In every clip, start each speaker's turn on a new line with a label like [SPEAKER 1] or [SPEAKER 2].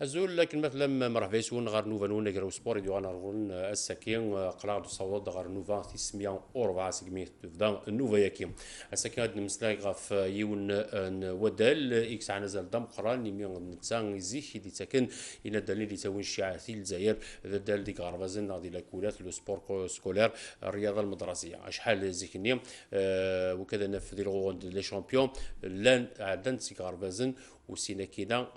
[SPEAKER 1] أزول لكن مثلا مرحبا يسون غار نوفا نون غير سبور يدو انا رغون الساكين قلاع دو صوت غار نوفا 904 سيغمي تفدا نوفا ياكيم الساكين هاد المسلاك غاف يون ودال اكس عن زال دم قران يمين نتسان زيك دي تاكن الى دليل يتاوين الشيعاتي الجزائر دال ديك غرفازن ناضي لاكولات لو سبور سكولير الرياضه المدرسيه اشحال زيكني وكذا نفذ الغون لي شامبيون لان عدن سيك غرفازن وسينا كينا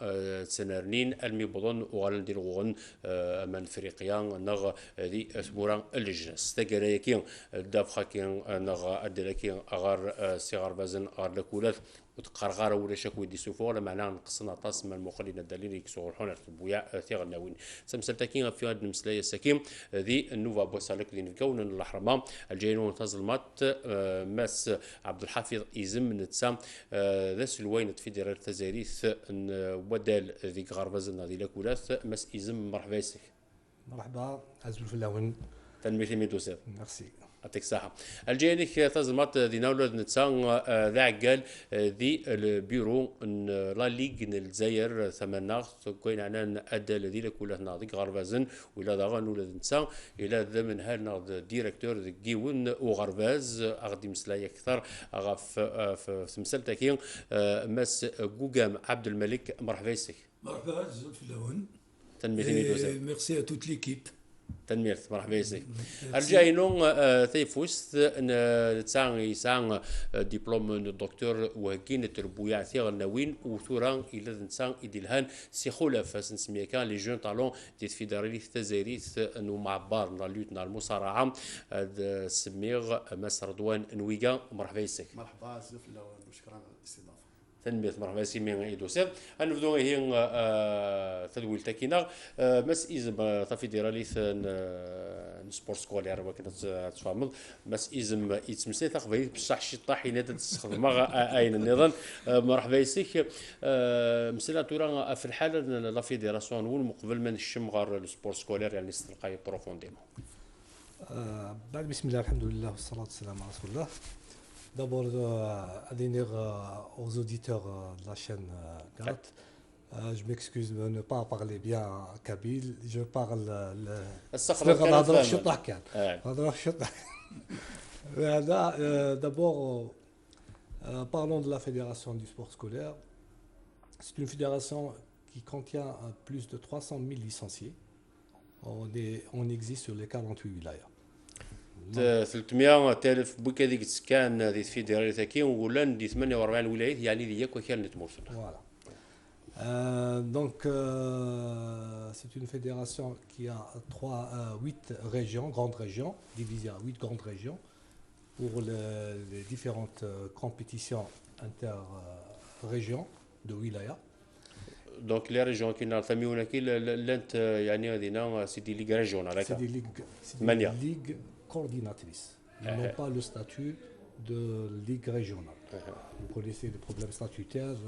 [SPEAKER 1] سنرنين المي بضن وغالن دير غون امان افريقيا نغ ذي ثمورا اللجنه ستاكرايكي دافخا كي نغ ادلاكي اغار صغار بازن اغار لكولات وتقرغار ولا شكو دي سوفو ولا معناها نقصنا طاس من المخلين الدليل يكسو الحون بويا ثيغ ناوين سمسلتاكين في هاد المسلايه السكيم ذي النوفا بوسالك اللي نكون الاحرمه الجايين تظلمات ماس عبد الحفيظ يزم نتسام ذا سلوين تفيدرال تزاريث ودال ذيك غربزنا ذي لكولات ماس يزم مرحبا يسك
[SPEAKER 2] مرحبا عزول في اللون
[SPEAKER 1] تنميتي ميدوسير
[SPEAKER 2] ميرسي
[SPEAKER 1] يعطيك الصحة. الجاينيك تزمات ذي نولد نتسان ذا عقال ذي البيرو لا ليغ الجزائر ثماناغ كوين عنا أدى الذي لكوله ناضيك غربازن ولا ذا نولد نتسان إلى ذا من هالناض ديريكتور ذي جيون وغرباز أغدي مسلاي أكثر أغاف في مسلتكين مس جوجام عبد الملك مرحبا يسك.
[SPEAKER 3] مرحبا عزول في اللون.
[SPEAKER 1] ميرسي
[SPEAKER 3] à toute l'équipe.
[SPEAKER 1] تنمير مرحبا يسك. الجاينون ثيفوست تسان يسان دبلوم الدكتور وهكين تربويا ثيغ النوين وثوران الى نسان ادلهان سيخولا فاس نسميه كان لي جون طالون دي فيدرالي تزاريث انو معبار نا لوت نا المصارعه سميغ مس رضوان نويغا مرحبا يسك.
[SPEAKER 4] مرحبا زوف وشكرا على الاستضافه.
[SPEAKER 1] تنمية مرحبا سي مين ايدوسير نبدو هي تدويل تاكينا مس ازم تفيدرالي سبورت سكولير وكذا تفهمض مس ازم يتمسي تقبل بصح شي طاحينه تستخدم اين النظام مرحبا يسيك مسلا تورا في الحاله لا فيدراسيون ول مقبل من الشمغار السبورت سكولير يعني استلقاي بروفونديمون
[SPEAKER 2] بعد بسم الله الحمد لله والصلاه والسلام على رسول الله. D'abord, à dire aux auditeurs de la chaîne GAT, je m'excuse de ne pas parler bien kabyle, je parle D'abord, parlons de la fédération du sport scolaire. C'est une fédération qui contient plus de 300 000 licenciés. On existe sur les 48 wilayas.
[SPEAKER 1] 300,000 بوكا ديك السكان ذي فيدرالي تاكي ولان دي 48 ولايات يعني دي ياك وكان نتموسن.
[SPEAKER 2] Voilà. Donc c'est une fédération qui a 8 régions, grandes régions, divisées en 8 grandes régions pour les différentes compétitions inter-régions de wilaya.
[SPEAKER 1] Donc les régions qui n'ont pas mis كي لانت يعني هذينا سي دي ليغ ريجيونال.
[SPEAKER 2] C'est des ligues coordinatrices. Ils n'ont pas le statut de ligue régionale. Vous connaissez les problèmes statutaires.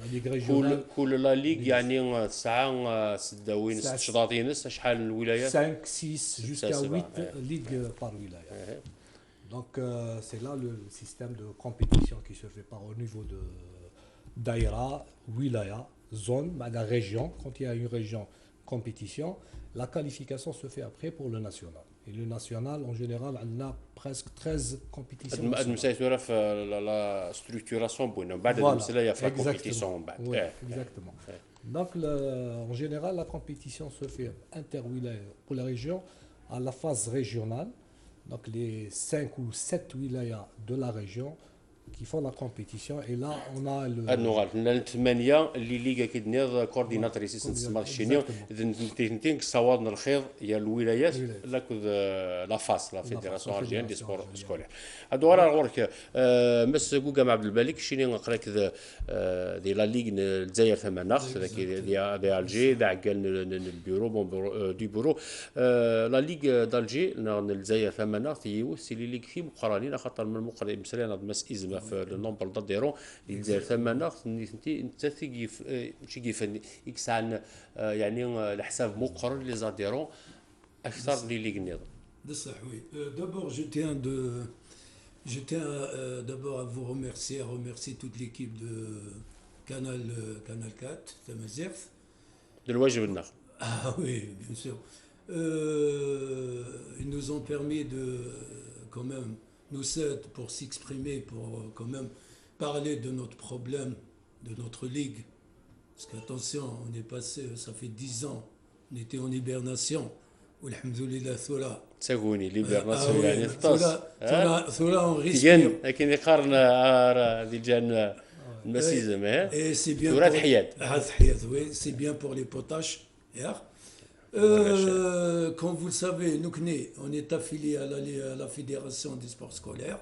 [SPEAKER 2] La ligue régionale.
[SPEAKER 1] كل لا ليغ يعني ساعه سداوين 16 شحال الولايات
[SPEAKER 2] 5 6 jusqu'à 8 ligues par wilaya. Donc c'est là le système de compétition qui se fait par au niveau de daïra, wilaya, zone, la région. Quand il y a une région compétition, la qualification se fait après pour le national. Et le national, en général, on a presque 13 compétitions.
[SPEAKER 1] La structuration,
[SPEAKER 2] exactement. Donc, en général, la compétition se fait inter-wilaya pour la région à la phase régionale. Donc, les 5 ou 7 wilayas de la région qui font la compétition et là on a le
[SPEAKER 1] النغال الثمانيه اللي ليغا كيدنيض كورديناتريس نسمى الشينيو اذا صوادنا الخير هي الولايات لاكو لا فاس لا فيدراسيون ارجين دي سبور سكولير هادو راه غورك مس كوكا عبد الملك شيني نقراك دي لا ليغ الجزائر ثماناخ ذاك دي الجي داع قال البيرو دي بيرو لا ليغ دالجي الجزائر ثماناخ سي لي ليغ في مقرانين خاطر من المقرن مسرينا مس ازمه في النومبر داديرون اللي الجزائر ثماناخ انت تيجي شي كيفني يكسعن يعني الحساب مقرر لي زاديرون اكثر لي ليغ النظام.
[SPEAKER 3] صح وي. D'abord je tiens d'abord à vous remercier, toute l'équipe de Canal 4 Tamazerf
[SPEAKER 1] الواجب الناخ.
[SPEAKER 3] Ah oui, bien sûr. Ils nous ont permis de, quand même, nous aident pour s'exprimer, pour quand même parler de notre problème, de notre ligue. Parce qu'attention, on est passé, ça fait 10 ans, on était en hibernation. Walhamdoulilah, Thola.
[SPEAKER 1] تساقوني ليبرناسيون يعني ثلاث
[SPEAKER 3] Thola, on respire.
[SPEAKER 1] تيجان لكن يقارن دي جان المسيزم
[SPEAKER 3] Et c'est bien
[SPEAKER 1] ثورات
[SPEAKER 3] pour...
[SPEAKER 1] حياد.
[SPEAKER 3] Ah, Hayat, oui, c'est bien pour les potaches. Yeah. Comme vous le savez, nous, on est affilié à la Fédération des sports scolaires.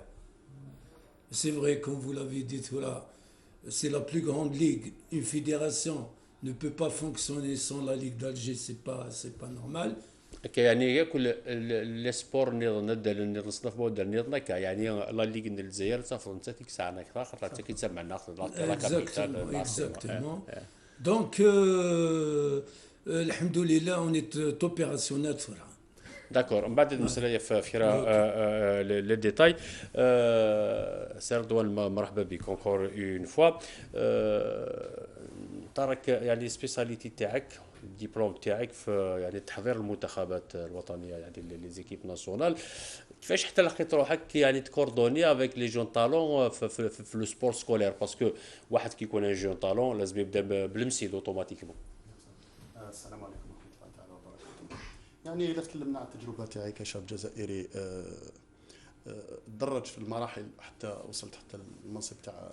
[SPEAKER 3] C'est vrai, comme vous l'avez dit, voilà, c'est la plus grande ligue. Une fédération ne peut pas fonctionner sans la Ligue d'Alger, c'est pas normal.
[SPEAKER 1] يعني كل السبور نض نصنف بود نضنا يعني لا ليغ الجزائر صافي انت تيك ساعه اكثر خاطر كيتسمع ناخذ لا كابيتال
[SPEAKER 3] Exactement. Donc, alhamdoulilah, on est opérationnel. Voilà.
[SPEAKER 1] داكور من بعد المسألة في لي ديتاي سير دوان مرحبا بك اونكور اون فوا طارق يعني سبيساليتي تاعك الدبلوم تاعك في يعني تحضير المنتخبات الوطنيه يعني لي زيكيب ناسيونال كيفاش حتى لقيت روحك يعني تكوردوني افيك لي جون طالون في لو سبور سكولير باسكو واحد كيكون ان جون طالون لازم يبدا بالمسيد اوتوماتيكمون.
[SPEAKER 4] السلام عليكم ورحمه الله تعالى وبركاته. يعني اذا تكلمنا عن التجربه تاعي كشاب جزائري تدرج في المراحل حتى وصلت حتى المنصب تاع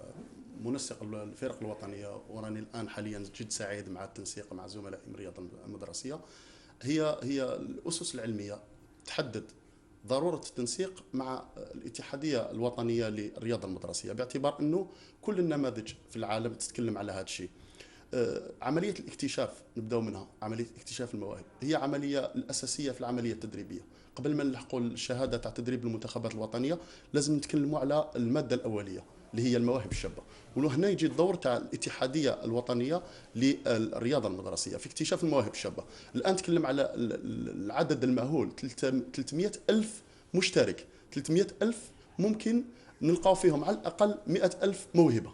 [SPEAKER 4] منسق الفرق الوطنيه، وراني الان حاليا جد سعيد مع التنسيق مع زملائي من الرياضه المدرسيه. هي الاسس العلميه تحدد ضروره التنسيق مع الاتحاديه الوطنيه للرياضه المدرسيه، باعتبار انه كل النماذج في العالم تتكلم على هذا الشيء. عمليه الاكتشاف نبداو منها، عمليه اكتشاف المواهب هي عمليه الاساسيه في العمليه التدريبيه. قبل ما نلحقوا الشهاده تاع تدريب المنتخبات الوطنيه لازم نتكلموا على الماده الاوليه اللي هي المواهب الشابه، وهنا يجي الدور تاع الاتحاديه الوطنيه للرياضه المدرسيه في اكتشاف المواهب الشابه. الان تكلم على العدد المأهول 300 ألف مشترك، 300 ألف ممكن نلقاو فيهم على الاقل 100 ألف موهبه.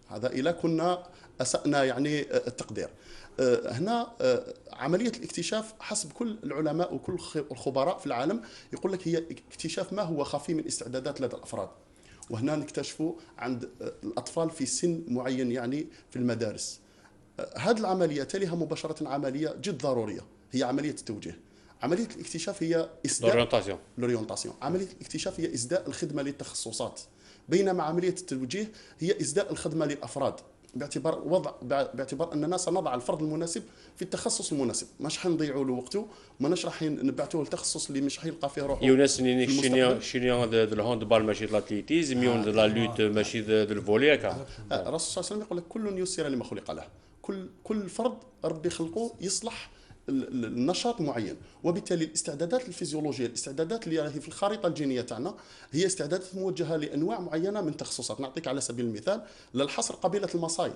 [SPEAKER 4] هذا إذا كنا أسأنا يعني التقدير. هنا عملية الاكتشاف حسب كل العلماء وكل الخبراء في العالم يقول لك هي اكتشاف ما هو خفي من استعدادات لدى الأفراد، وهنا نكتشفوا عند الأطفال في سن معين يعني في المدارس. هذه العملية تليها مباشرة عملية جد ضرورية، هي عملية التوجيه. عملية الاكتشاف هي إسداء لوريونتاسيون. عملية الاكتشاف هي إسداء الخدمة للتخصصات، بينما عملية التوجيه هي إسداء الخدمة للأفراد، باعتبار أننا سنضع الفرد المناسب في التخصص المناسب، مش حنضيعوا له وقته، ماناش راح نبعثوه التخصص اللي مش حيلقى فيه روحه.
[SPEAKER 1] يونس شينيا د الهاندبال ماشي د الاتليتيزم، يون د لا لوت ماشي د الفولي هكا.
[SPEAKER 4] الرسول صلى الله عليه وسلم يقول لك كل يسر لما خلق له، كل فرد ربي خلقه يصلح النشاط معين، وبالتالي الاستعدادات الفيزيولوجيه، الاستعدادات اللي راهي في الخريطه الجينيه تاعنا هي استعدادات موجهه لانواع معينه من التخصصات. نعطيك على سبيل المثال للحصر قبيله المصاي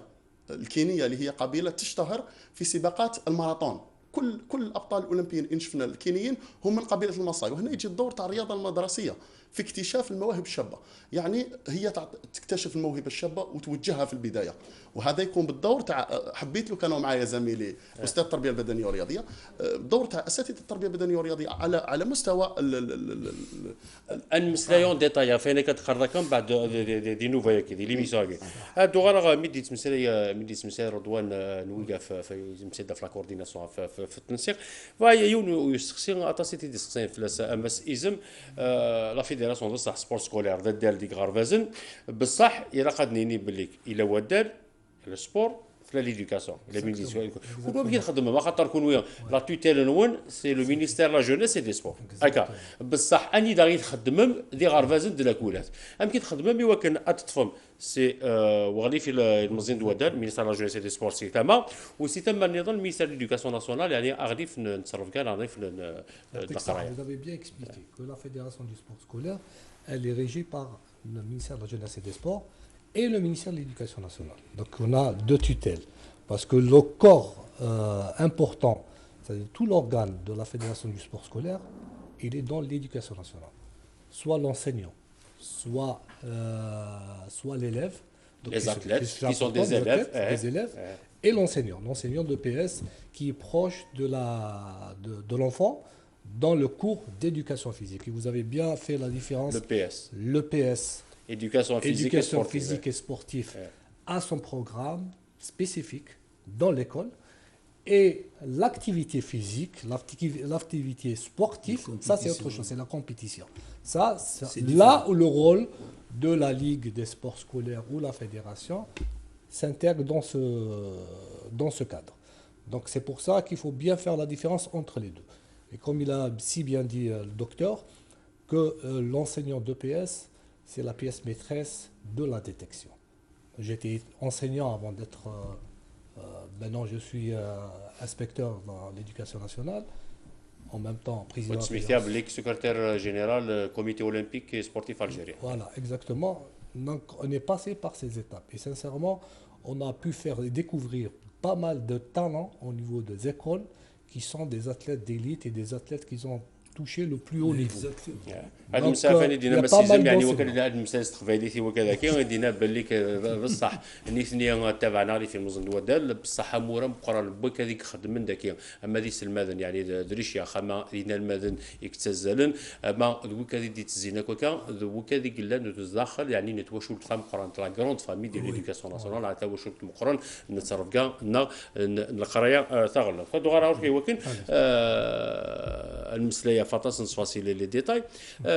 [SPEAKER 4] الكينيه اللي هي قبيله تشتهر في سباقات الماراثون. كل الابطال الاولمبيين ان شفنا الكينيين هم من قبيله المصاي، وهنا يجي الدور تاع الرياضه المدرسيه في اكتشاف المواهب الشابه. يعني هي تكتشف الموهبه الشابه وتوجهها في البدايه، وهذا يكون بالدور تاع حبيت لو كانوا معايا زميلي استاذ التربيه البدنيه والرياضيه، الدور تاع اساتذه التربيه البدنيه والرياضيه على مستوى
[SPEAKER 1] المسلايون ديتايا فين كتخرجكم بعد دي نوفايا كي لي ميساغي هادو غير ميديت مسالي رضوان نويغا في مسيده في لا كورديناسيون في التنسيق فهي يون يسقسي اتاسيتي ديسقسين في امس ازم لا فيدراسيون دو صح سبور سكولير دال ديك غارفازن بصح الى قدنيني باللي الى ودال السبور في ليدوكاسيون لا مينيسيون كل ما كيخدم ما خاطر نكونوا لا توتيل نون سي لو مينيستير لا جونيس اي دي سبور هكا بصح اني داغي تخدم دي غارفازن دو لاكولات ام كي تخدم مي ولكن اتطفم سي وغلي في المزين دو ودال مينيستير لا جونيس اي دي سبور سي تما وسي تما النظام مينيستير ليدوكاسيون ناسيونال يعني اغادي نتصرف كاع غادي في القرايه.
[SPEAKER 2] Vous avez bien expliqué que la fédération du sport scolaire elle est régie par le ministère de la jeunesse et des sports et le ministère de l'Éducation nationale. Donc on a deux tutelles, parce que le corps important, c'est-à-dire tout l'organe de la fédération du sport scolaire, il est dans l'Éducation nationale. Soit l'enseignant, soit l'élève.
[SPEAKER 1] Les athlètes qui sont des élèves.
[SPEAKER 2] et l'enseignant de PS qui est proche de l'enfant dans le cours d'éducation physique. Et vous avez bien fait la différence. Le PS.
[SPEAKER 1] Éducation physique
[SPEAKER 2] et sportive a son programme spécifique dans l'école. Et l'activité physique, l'activité sportive, ça c'est autre chose, c'est la compétition. Ça, c'est là où le rôle de la Ligue des sports scolaires ou la fédération s'intègre dans ce cadre. Donc c'est pour ça qu'il faut bien faire la différence entre les deux. Et comme il a si bien dit le docteur, que l'enseignant d'EPS, c'est la pièce maîtresse de la détection. J'étais enseignant avant d'être... maintenant, je suis inspecteur dans l'éducation nationale, en même temps président.
[SPEAKER 1] Secrétaire général comité olympique et sportif algérien.
[SPEAKER 2] Voilà, exactement. Donc, on est passé par ces étapes. Et sincèrement, on a pu faire découvrir pas mal de talents au niveau des écoles qui sont des athlètes d'élite et des athlètes qui ont touché le plus haut niveau.
[SPEAKER 1] هذا المسافه دينا مسيزم يعني وكان هذا المساس تخفايديتي وكذا كي غادينا بالك بصح نيثني تابعنا لي في المزن ودال بصح مورا مقرن بك هذيك خدم من داك اما ديس المدن يعني دريشيا خما دينا المدن يكتزلن ما دوك هذه دي تزينا كوكا دوك هذه قلا نتداخل يعني نتواشو الفام قران لا غروند فامي ديال ليدوكاسيون ناسيونال على تواشو المقرن نتصرف كاع القرايه ثغل فدو غير كي وكن المسليه فاطاس نصفاصيل لي ديتاي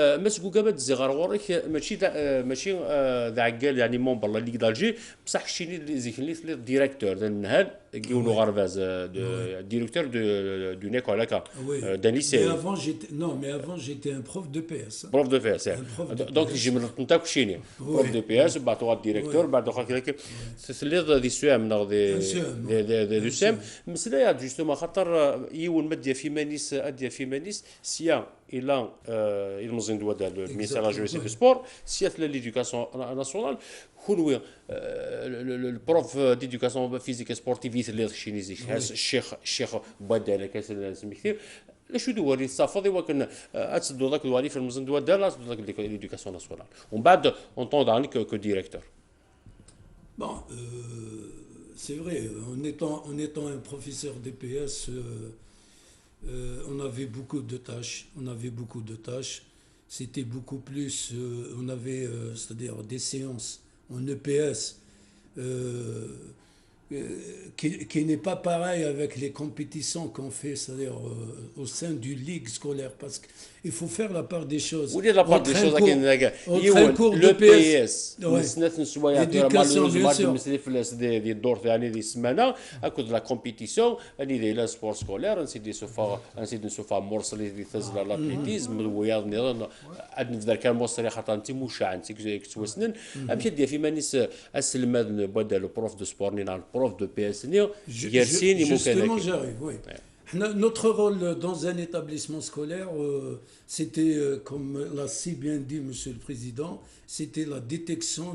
[SPEAKER 1] مسكو قبل زغار وريك ماشي ذا عقال يعني مونبر لا ليغ دالجي بصح شيني زيكلي لي ديريكتور النهار كيونو غارفاز ديريكتور دو نيكول هكا دان ليسي
[SPEAKER 3] mais avant j'étais un prof de PS.
[SPEAKER 1] بروف دو PS دونك يجي من نتاك شيني بروف دو PS بعد هو ديريكتور بعد اخر كي سلي دي سوام نغ دي سام مسلا جوستومون خاطر يون مديا في مانيس اديا في مانيس سيا الى المزين دو دال المينيستير لا جوستيس دو سبور سيا ليدوكاسيون ناسيونال كون البروف ديدوكاسيون فيزيك سبورتيف اللي شينيزي الشيخ بدال كاس سميتي شو دوالي الصافي وكان اتسدو ذاك دوالي في المزن دو دال اتسدو ذاك ليدوكاسيون ناسيونال ومن بعد اون طون داني كو ديريكتور.
[SPEAKER 3] Bon, c'est vrai, en étant un professeur d'EPS, on avait beaucoup de tâches. C'était beaucoup plus, on avait, c'est-à-dire des séances en EPS qui n'est pas pareil avec les compétitions qu'on fait, c'est-à-dire au sein du ligue scolaire, parce qu'il faut faire la part des choses.
[SPEAKER 1] Oui, la part des choses, le PS, l'éducation, bien sûr. دي الدور ثاني دي السمانه اكد لا كومبيتيسيون اني دي لا سبور سكولير نسيدي سوفا مرسل دي تزلا لاتليتيزم الوياض نظن عندنا ذاك المصري خاطر انت مشاع انت كتوسنن امشي دي في مانيس اسلم بدا لو بروف دو سبور نينا بروف دو بي اس ني يرسيني ممكن.
[SPEAKER 3] Notre rôle dans un établissement scolaire, c'était, comme l'a si bien dit Monsieur le Président, c'était la détection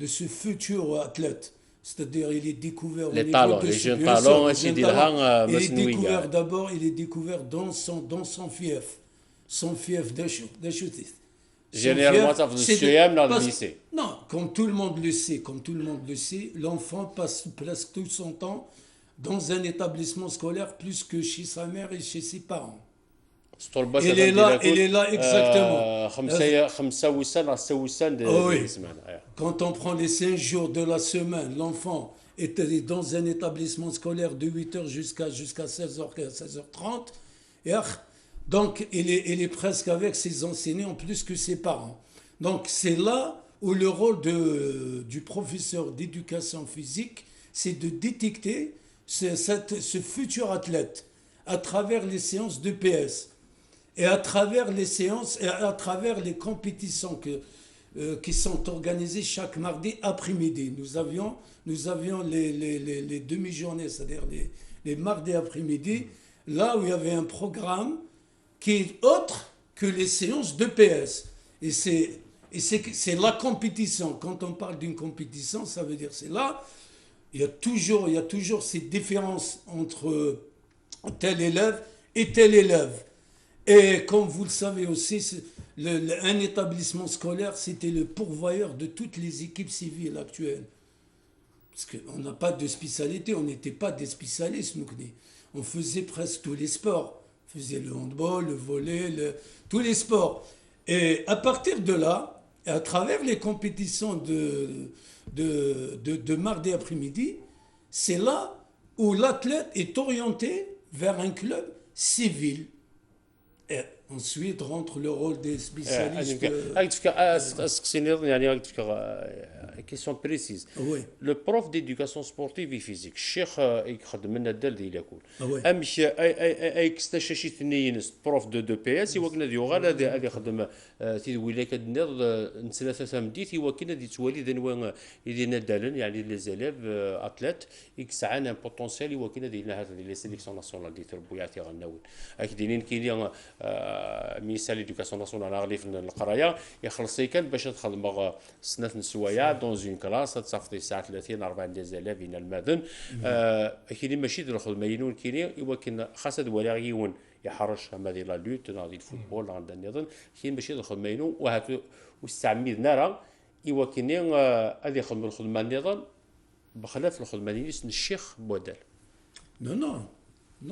[SPEAKER 3] de ce futur athlète. C'est-à-dire, il est découvert
[SPEAKER 1] les talents, les jeunes talents,
[SPEAKER 3] il est découvert dans son fief. Son fief d'Achoutis.
[SPEAKER 1] Généralement, ça fait dans le lycée.
[SPEAKER 3] Non, comme tout le monde le sait, l'enfant passe presque tout son temps dans un établissement scolaire plus que chez sa mère et chez ses parents. Il est là exactement. Quand on prend les 5 jours de la semaine, l'enfant est dans un établissement scolaire de 8h jusqu'à 16h30. Et donc, il est presque avec ses enseignants plus que ses parents. Donc, c'est là où le rôle du professeur d'éducation physique, c'est de détecter ce futur athlète à travers les séances de PS et à travers les séances et à travers les compétitions qui sont organisées chaque mardi après-midi. Nous avions les demi-journées, c'est-à-dire les mardis après-midi, là où il y avait un programme qui est autre que les séances de PS. Et c'est la compétition. Quand on parle d'une compétition, ça veut dire c'est là, il y a toujours ces différences entre tel élève et tel élève. Et comme vous le savez aussi, un établissement scolaire, c'était le pourvoyeur de toutes les équipes civiles actuelles. Parce qu'on n'a pas de spécialité, on n'était pas des spécialistes, nous. On faisait presque tous les sports. On faisait le handball, le volley, tous les sports. Et à partir de là, à travers les compétitions de mardi après-midi, c'est là où l'athlète est orienté vers un club civil. Et ensuite rentre le rôle des spécialistes.
[SPEAKER 1] question précise.
[SPEAKER 3] Oui.
[SPEAKER 1] Le prof d'éducation sportive et physique, الشيخ يخدم لنا الدال ديال يقول.
[SPEAKER 3] Oui.
[SPEAKER 1] امش اي كستشاشي ثنين بروف دو بي اس يوكنا ديو غالا هذا يخدم تي ولا كدنر نثلاثه مديت يوكنا دي توالي دنوا يدينا دالن يعني لي زيليف اتليت اكس عنا بوتونسيال يوكنا دينا هذا لي سيليكسيون ناسيونال دي تربوياتي غناول اكدينين كاين مينيستير ليدوكاسيون ناسيونال غالي في القرايه يخلصي كان باش تخدم سنه نسوايا دون اون كلاس تصافطي الساعه 30 40 دي زيليف هنا الماذن كاين ماشي دخل ماينون كاين يوكن خاصه دواليون يحرش هذه لا لوت نادي الفوتبول عندنا نظن كاين ماشي دخل ماينون وهاتو واستعمل نرى يوكن هذه يخدم الخدمه النظام بخلاف الخدمه اللي الشيخ بودال.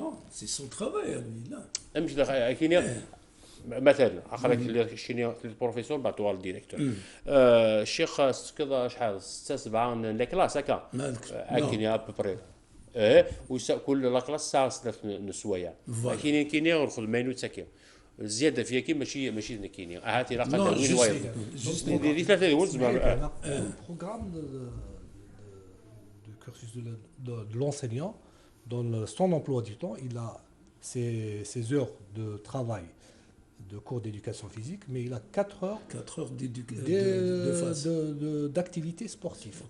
[SPEAKER 3] Non, c'est son travail à lui, là.
[SPEAKER 1] امش كاين مثلا اخرك شيني البروفيسور بعثوها للديريكتور الشيخ كذا شحال 6 7 لا كلاس هكا كاين ا بوبري كل لا كلاس ساعه 6 نسوايع كاين ياخذ ماينو تاكي الزياده فيها كي ماشي كاين هاتي راه قد وين وايد دي ثلاثه ديال زعما
[SPEAKER 2] programme de cursus de l'enseignant dans son emploi du temps il a ses heures de travail de cours d'éducation physique, mais il a 4 heures d'activité sportive.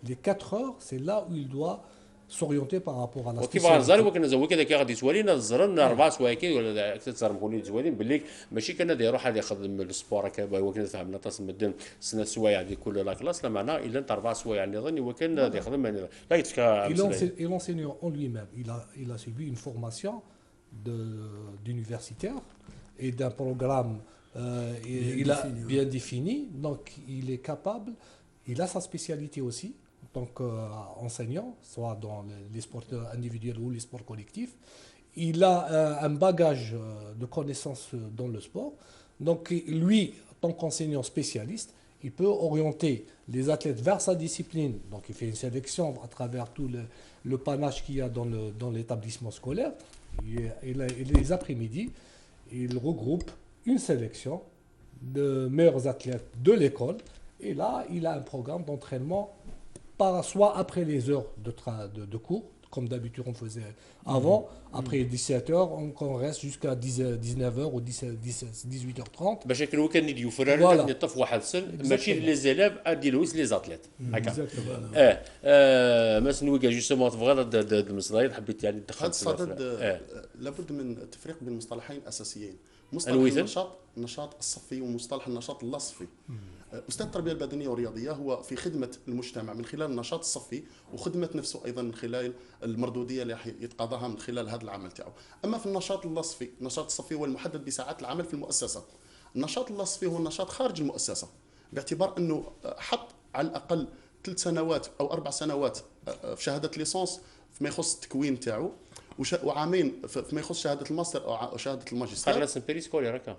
[SPEAKER 2] Les 4 heures, c'est là où il doit s'orienter par rapport à la
[SPEAKER 1] spécialité. وكيف غنزار وكنا زوي كذا كيغادي سوالين الزرن 4 سوايع ولا اكثر مكونين سوالين باللي ماشي كان يروح هذا يخدم السبور هكا وكنا فهمنا تصل مدن سنه سوايع دي كل لا كلاس لا معناه الا 4 سوايع نظن وكان يخدم لا
[SPEAKER 2] il enseigne en lui-même il a suivi une formation d'universitaire et d'un programme bien défini, donc il est capable, il a sa spécialité aussi, donc enseignant, soit dans les sports individuels ou les sports collectifs. Il a un bagage de connaissances dans le sport, donc lui, en tant qu'enseignant spécialiste, il peut orienter les athlètes vers sa discipline, donc il fait une sélection à travers tout le panache qu'il y a dans l'établissement scolaire, et les après-midi, il regroupe une sélection de meilleurs athlètes de l'école et là il a un programme d'entraînement soit après les heures de cours comme d'habitude on faisait avant, après 17h on reste jusqu'à 19h ou 18h30
[SPEAKER 1] باش كانوا كان يوفر نطف واحد سن ماشي لي زيليف ادي لويس لي زاتليت هكا مثلا جوستومون تبغى المصدر حبيت يعني
[SPEAKER 4] هذا الصدد لابد من التفريق بين مصطلحين اساسيين مصطلح النشاط الصفي ومصطلح النشاط اللاصفي. أستاذ التربية البدنية والرياضية هو في خدمة المجتمع من خلال النشاط الصفي وخدمة نفسه أيضا من خلال المردودية اللي يتقاضاها من خلال هذا العمل تاعو. أما في النشاط اللاصفي، النشاط الصفي هو المحدد بساعات العمل في المؤسسة. النشاط اللاصفي هو النشاط خارج المؤسسة باعتبار أنه حط على الأقل 3 سنوات أو 4 سنوات في شهادة ليسانس فيما يخص التكوين تاعو وعامين فيما يخص شهادة الماستر أو شهادة الماجستير.
[SPEAKER 1] قال لازم بيريس كولي راكا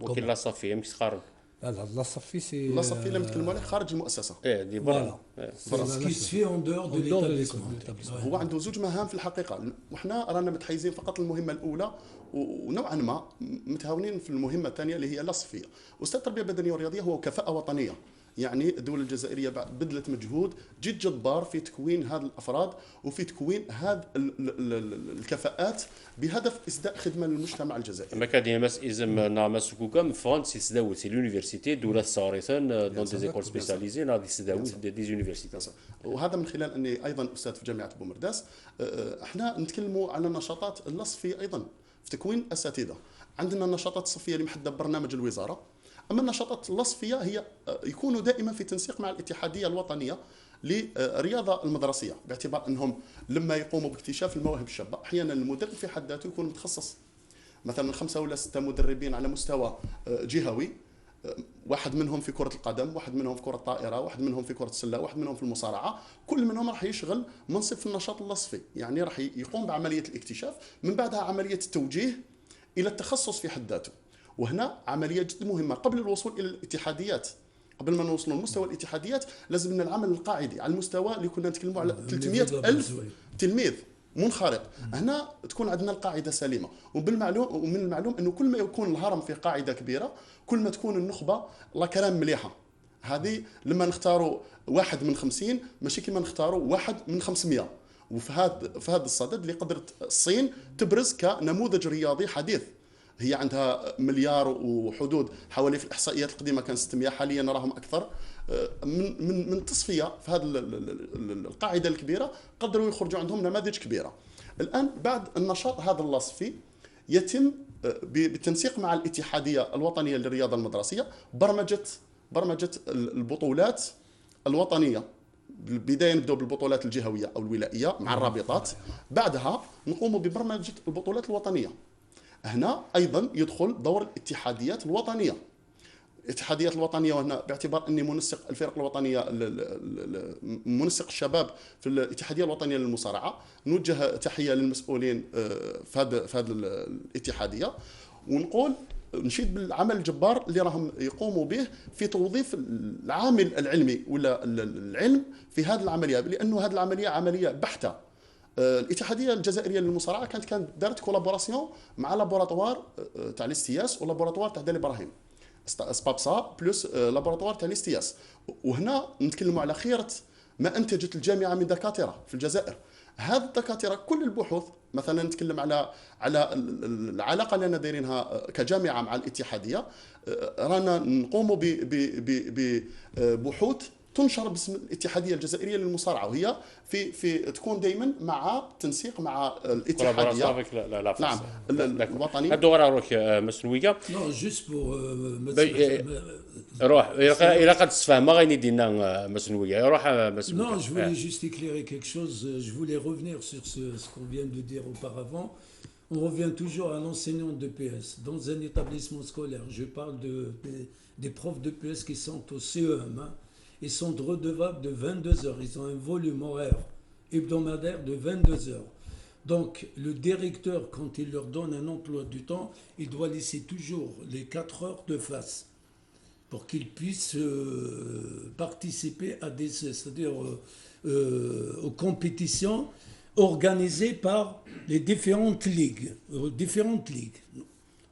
[SPEAKER 1] وكيل لا صفي يمكن تقارن.
[SPEAKER 2] لا صفي سي
[SPEAKER 4] لا صفي اللي نتكلموا عليه خارج المؤسسه.
[SPEAKER 1] دي برا.
[SPEAKER 4] هو عنده زوج مهام في الحقيقه وحنا رانا متحيزين فقط المهمه الاولى ونوعا ما متهاونين في المهمه الثانيه اللي هي لا صفيه. استاذ التربيه البدنيه والرياضيه هو كفاءه وطنيه. يعني الدولة الجزائرية بذلت مجهود جد جبار في تكوين هذه الأفراد وفي تكوين هذه الكفاءات بهدف إسداء خدمة للمجتمع الجزائري.
[SPEAKER 1] ما كان يمس إزم نعمس كوكا فرنسا سداوت سي لونيفرسيتي دولة صارثا دون دي زيكول سبيسياليزي نادي سداوت دي يونيفرسيتي.
[SPEAKER 4] وهذا من خلال أني أيضا أستاذ في جامعة بومرداس. احنا نتكلموا على النشاطات اللاصفية أيضا في تكوين أساتذة. عندنا النشاطات الصفية اللي محددة ببرنامج الوزارة. أما النشاطات اللاصفية هي يكونوا دائما في تنسيق مع الاتحادية الوطنية للرياضة المدرسية باعتبار أنهم لما يقوموا باكتشاف المواهب الشابة أحيانا المدرب في حد ذاته يكون متخصص مثلا 5 ولا 6 مدربين على مستوى جهوي، واحد منهم في كرة القدم، واحد منهم في كرة الطائرة، واحد منهم في كرة السلة، واحد منهم في المصارعة، كل منهم راح يشغل منصب في النشاط الوصفي، يعني راح يقوم بعملية الاكتشاف، من بعدها عملية التوجيه إلى التخصص في حد ذاته. وهنا عملية جدا مهمة قبل الوصول إلى الاتحاديات. قبل ما نوصل لمستوى الاتحاديات لازم من العمل القاعدي على المستوى اللي كنا نتكلموا على 300,000 تلميذ منخرط. هنا تكون عندنا القاعده سليمه، ومن المعلوم انه كل ما يكون الهرم في قاعده كبيره كل ما تكون النخبه لا كلام مليحه. هذه لما نختاروا واحد من 50 ماشي كما نختاروا واحد من 500. وفي هذا الصدد اللي قدرت الصين تبرز كنموذج رياضي حديث. هي عندها مليار وحدود حوالي، في الاحصائيات القديمه كان 600، حاليا نراهم اكثر. من تصفيه في هذه القاعده الكبيره قدروا يخرجوا عندهم نماذج كبيره. الان بعد النشاط هذا الوصفي يتم بالتنسيق مع الاتحاديه الوطنيه للرياضه المدرسيه برمجه البطولات الوطنيه. بدايه نبداو بالبطولات الجهويه او الولائيه مع الرابطات، بعدها نقوم ببرمجه البطولات الوطنيه. هنا ايضا يدخل دور الاتحاديات الوطنيه. الاتحاديات الوطنيه، وهنا باعتبار اني منسق الفرق الوطنيه، منسق الشباب في الاتحاديه الوطنيه للمصارعه، نوجه تحيه للمسؤولين في هذه الاتحاديه، ونقول نشيد بالعمل الجبار اللي راهم يقوموا به في توظيف العامل العلمي ولا العلم في هذه العمليه، لانه هذه العمليه عمليه بحته. الاتحاديه الجزائريه للمصارعه كانت دارت كولابوراسيون مع لابوراتوار تاع الاستياس ولابوراتوار تاع دالي ابراهيم، سبابسا بلس لابوراتوار تاع الاستياس. وهنا نتكلموا على خيره ما انتجت الجامعه من دكاتره في الجزائر. هذه الدكاتره كل البحوث، مثلا نتكلم على العلاقه اللي دايرينها كجامعه مع الاتحاديه، رانا نقوموا ببحوث تنشر باسم الاتحاديه الجزائريه للمصارعه، وهي في تكون دائما مع تنسيق مع الاتحاديه
[SPEAKER 1] نعم
[SPEAKER 4] الوطنيه.
[SPEAKER 1] الدور روح مسنويه
[SPEAKER 3] نو جوست بور
[SPEAKER 1] روح الى قد تفهم غادي يدينا مسنويه روح مسنويه.
[SPEAKER 3] Non, je voulais juste éclairer quelque chose. Je voulais revenir sur ce qu'on vient de dire auparavant. On revient toujours à l'enseignant d'EPS. Dans un établissement scolaire, je parle des profs d'EPS qui sont au CEM. Hein. Ils sont redevables de 22 heures. Ils ont un volume horaire hebdomadaire de 22 heures. Donc, le directeur, quand il leur donne un emploi du temps, il doit laisser toujours les 4 heures de face pour qu'ils puissent participer à c'est-à-dire aux compétitions organisées par les différentes ligues.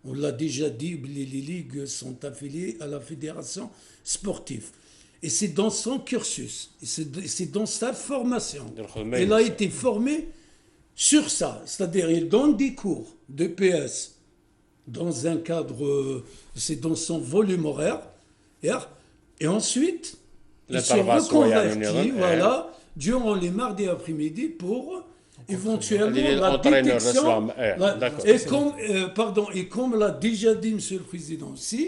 [SPEAKER 3] On l'a déjà dit, les ligues sont affiliées à la fédération sportive. Et c'est dans son cursus, c'est dans sa formation. Il a été formé sur ça, c'est-à-dire il donne des cours de PS dans un cadre, c'est dans son volume horaire, et ensuite il se reconvertit, voilà, durant les mardis après-midi pour éventuellement la détection. Et comme l'a déjà dit M. le Président aussi,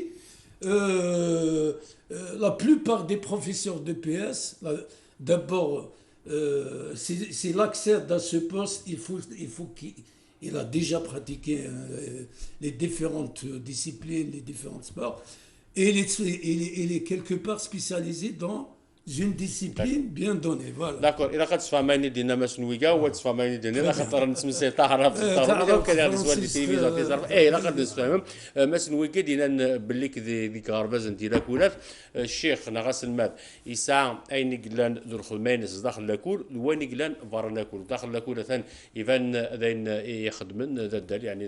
[SPEAKER 3] la plupart des professeurs de PS, d'abord, s'il accède à ce poste, il faut qu'il a déjà pratiqué les différentes disciplines, les différents sports, et il est quelque part spécialisé dans une discipline bien donnée. Voilà.
[SPEAKER 1] D'accord. إذا قد تفهمني دينا مسنوية وتفهمني دينا خاطر نسمي تعرف التعرف وكذا هذا سؤال التلفزيون تيزرف إذا قد نفهم مسنوية دينا بالليك ذيك غرباز انتي لاكولات الشيخ نغاس الماد يسعى أين قلان ذو الخمينس داخل لاكول وين قلان فار لاكول داخل لاكول ثان يفان ذين يخدمن ذا يعني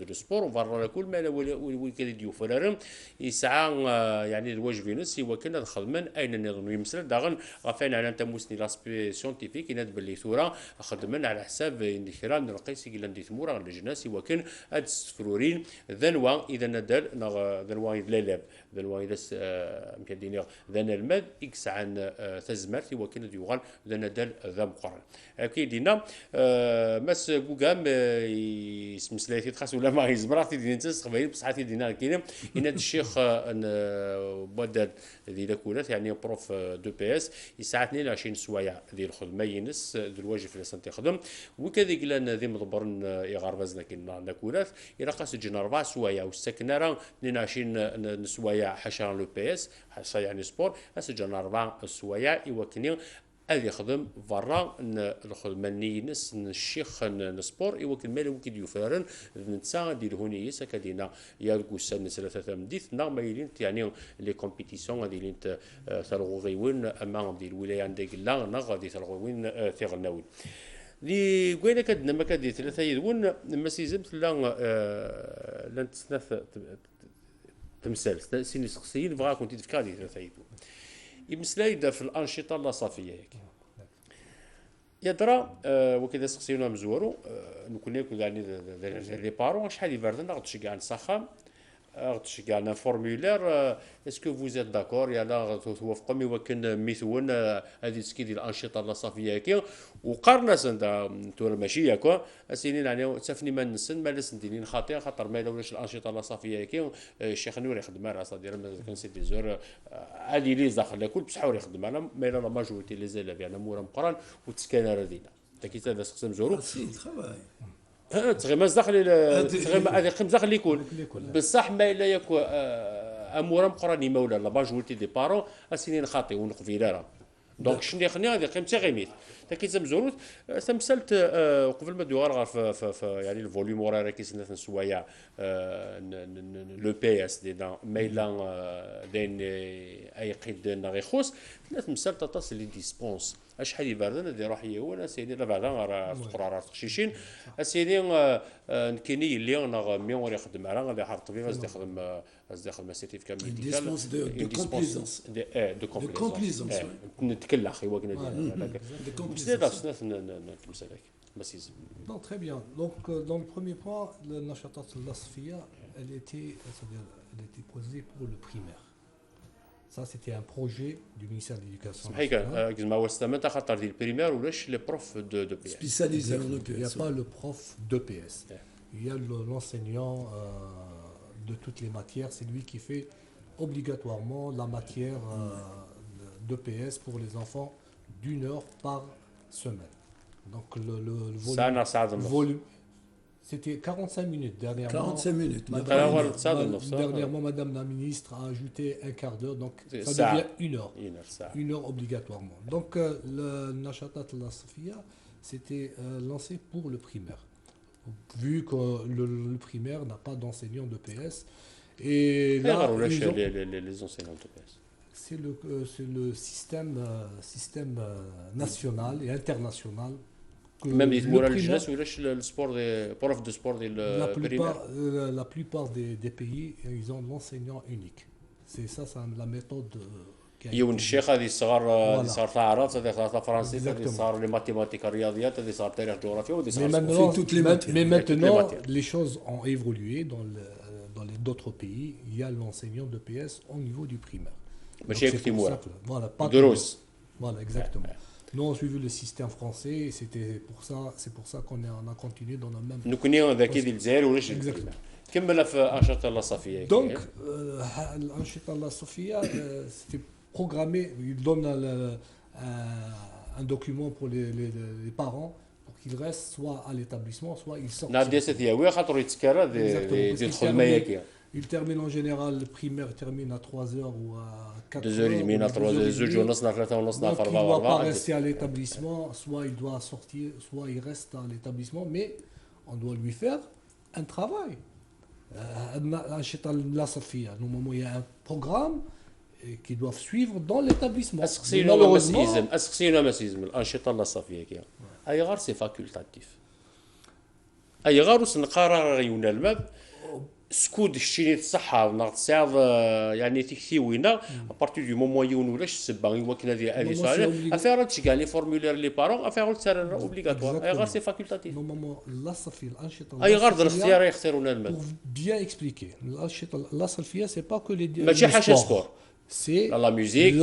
[SPEAKER 1] ذو سبور وفار لاكول ما وكذا ديوف ولا يسعى يعني الواجبينس هو كنا الخدمن أين النظام مثلا داغن غافين على تموسني لاسبي سيونتيفيك يناد باللي ثوره خدمنا على حساب اندخران القيسي قال ندي ثموره الجناسي وكان هاد السفرورين ذنوا اذا ندال ذنوا ليلاب ذنوا اذا يمكن دينير ذن المد اكس عن تزمرتي وكان يغال ذن ندال ذا مقرن كي دينا مس كوغام اسم سلايتي تخاس ولا ما يزبراتي دينا تسخ باين بصحاتي دينا كاين يناد الشيخ بدل ذي لكولات يعني بروف دو بي اس يساعد 22 سوايع ديال الخدمه ينس الواجب في لسان تخدم وكذلك لان ذي مضبرن يغربزنا كنا ناكولات الى قاس تجينا 4 سوايع والسكنه راه 22 سوايع حشا لو بي اس حشا يعني سبور اسجلنا 4 سوايع يوكني هذا يخدم برا الخدمه نينس الشيخ نسبور يوكل مال وكيد يفرن نتسا ديال هوني سكادينا يا الكوسان ثلاثه مديت ما يلين يعني لي كومبيتيسيون ديال تلغوغيون اما ديال الولايه عندك لا غادي تلغوين تيغناوين لي قوينا كدنا ما كدير ثلاثه يدون ما سيزمت لا لا تسنث تمثال سيني شخصيين بغا كنت تفكر ثلاثه يدون يمسلايد في الانشطه اللاصافيه هيك يدرى وكذا سقسيونا مزورو نكون يعني لي بارون شحال يبردن غتشي كاع نسخه غتشي كاع ان فورمولير اسكو فوز ات داكور يلا توافقوا مي ولكن ميثون هذه سكي ديال الانشطه اللاصافيه هكا وقارنا سندا نتورا ماشي ياكو اسينين يعني تفني ما نسن ما لسن دينين خاطر ما ولاش الانشطه اللاصافيه هكا الشيخ نور يخدم على صدير كان سي دي زور هذه لي داخل كل بصحور يخدم على ما لا ماجوريتي لي زيلاف يعني مورا مقران وتسكن ردينا تكيت هذا سقسم مزورو تغيماز داخل هذه خمس داخل يكون بصح ما الا يكون امورا مقراني مولا لا ماجوريتي دي بارون اسينين خاطي ونقفيلا دونك شنو خني هذه قيمتي غيميت تاكيت مزورت تمثلت قبل ما دوار في يعني الفوليوم ورا كيسنا نسوايا لو بي اس دينا ميلا دين اي قيد نغيخوس ثلاث مثال تتصل لي ديسبونس شحال يبردن هذه روحيه وانا سيدي لا بعدا راه في قرارات خشيشين سيدي كايني اللي انا ميون يخدم على غادي يحط طبيب غادي يخدم سيرتيفيكا ميديكال
[SPEAKER 3] ديسبونس دو كومبليزونس
[SPEAKER 1] نتكلم اخي وقنا ديال بزاف الناس نتمسك مسيز
[SPEAKER 2] Non, très bien. Donc, dans le premier point, le Nashatat Lasfia, elle était posée pour le primaire. Ça, c'était un projet du ministère de l'Éducation nationale.
[SPEAKER 1] صحيح هو استمت خاطر ديال البريمير ولاش لي بروف دو بي
[SPEAKER 3] spécialisé en EPS.
[SPEAKER 2] Il n'y a pas le prof d'EPS. Il y a l'enseignant de toutes les matières. C'est lui qui fait obligatoirement la matière d'EPS pour les enfants d'1 heure par semaine. Donc le volume, c'était 45 minutes dernièrement.
[SPEAKER 3] 45 minutes.
[SPEAKER 2] Dernièrement, Madame la ministre a ajouté un quart d'heure, donc ça devient 1 heure. 1 heure obligatoirement. Donc le Nashatat Lasfia, c'était lancé pour le primaire. Vu que le primaire n'a pas d'enseignants de PS. Et là,
[SPEAKER 1] les enseignants de PS.
[SPEAKER 2] C'est le système national et international.
[SPEAKER 1] Même les morales ولاش السبور دي بروف دو سبور ديال
[SPEAKER 2] la plupart des pays ils ont l'enseignant unique. C'est ça la méthode
[SPEAKER 1] يون الشيخ هذه صغار تعرف هذه صغار فرنسي هذه صغار لي ماتيماتيك الرياضيات هذه صغار تاريخ جغرافيا وهذه صغار
[SPEAKER 2] mais maintenant les choses ont évolué dans les d'autres pays. Il y a l'enseignant de PS au niveau du primaire.
[SPEAKER 1] ماشي هكا تيمور
[SPEAKER 2] voilà pas
[SPEAKER 1] دروس
[SPEAKER 2] voilà exactement. Nous on a suivi le système français et c'est pour ça qu'on a continué dans le même.
[SPEAKER 1] نكوني ذاك ديال الجزائر ولاش كمل في انشطه اللاصافيه.
[SPEAKER 2] Donc l'anchita Lasfia c'était programmé. Il donne un document pour les parents pour qu'ils restent soit à l'établissement soit ils sortent.
[SPEAKER 1] نادي ستياوي خاطر يتسكر ديال الخدمه هكا.
[SPEAKER 2] Il termine en général, le primaire termine à 3h ou à 4h.
[SPEAKER 1] 2h30, 3h, 3h30, 4h.
[SPEAKER 2] Donc il ne doit pas rester à l'établissement, soit il doit sortir, soit il reste à l'établissement, mais on doit lui faire un travail. Normalement, il y a un programme qu'ils doivent suivre dans l'établissement.
[SPEAKER 1] Malheureusement, الأنشطة اللاصافية كي أي غير سي فاكولتاتيف أي غير سنقرر غيونا الماب سكود الشيني الصحة ناقص ساعة يعني تكتيوينا أبارتي دو مومون يون ولاش السبا يمكن هذه سؤال أفير تشكال لي فورمولير لي بارون أفير تسار أوبليغاتوار أي غير سي فاكولتاتيف
[SPEAKER 2] نورمالمون اللاصافية الأنشطة
[SPEAKER 1] أي غير الاختيار يختارون المال
[SPEAKER 2] pour bien expliquer الأنشطة اللاصافية c'est pas que les
[SPEAKER 1] ماشي حاجة سبور
[SPEAKER 2] c'est
[SPEAKER 1] la musique,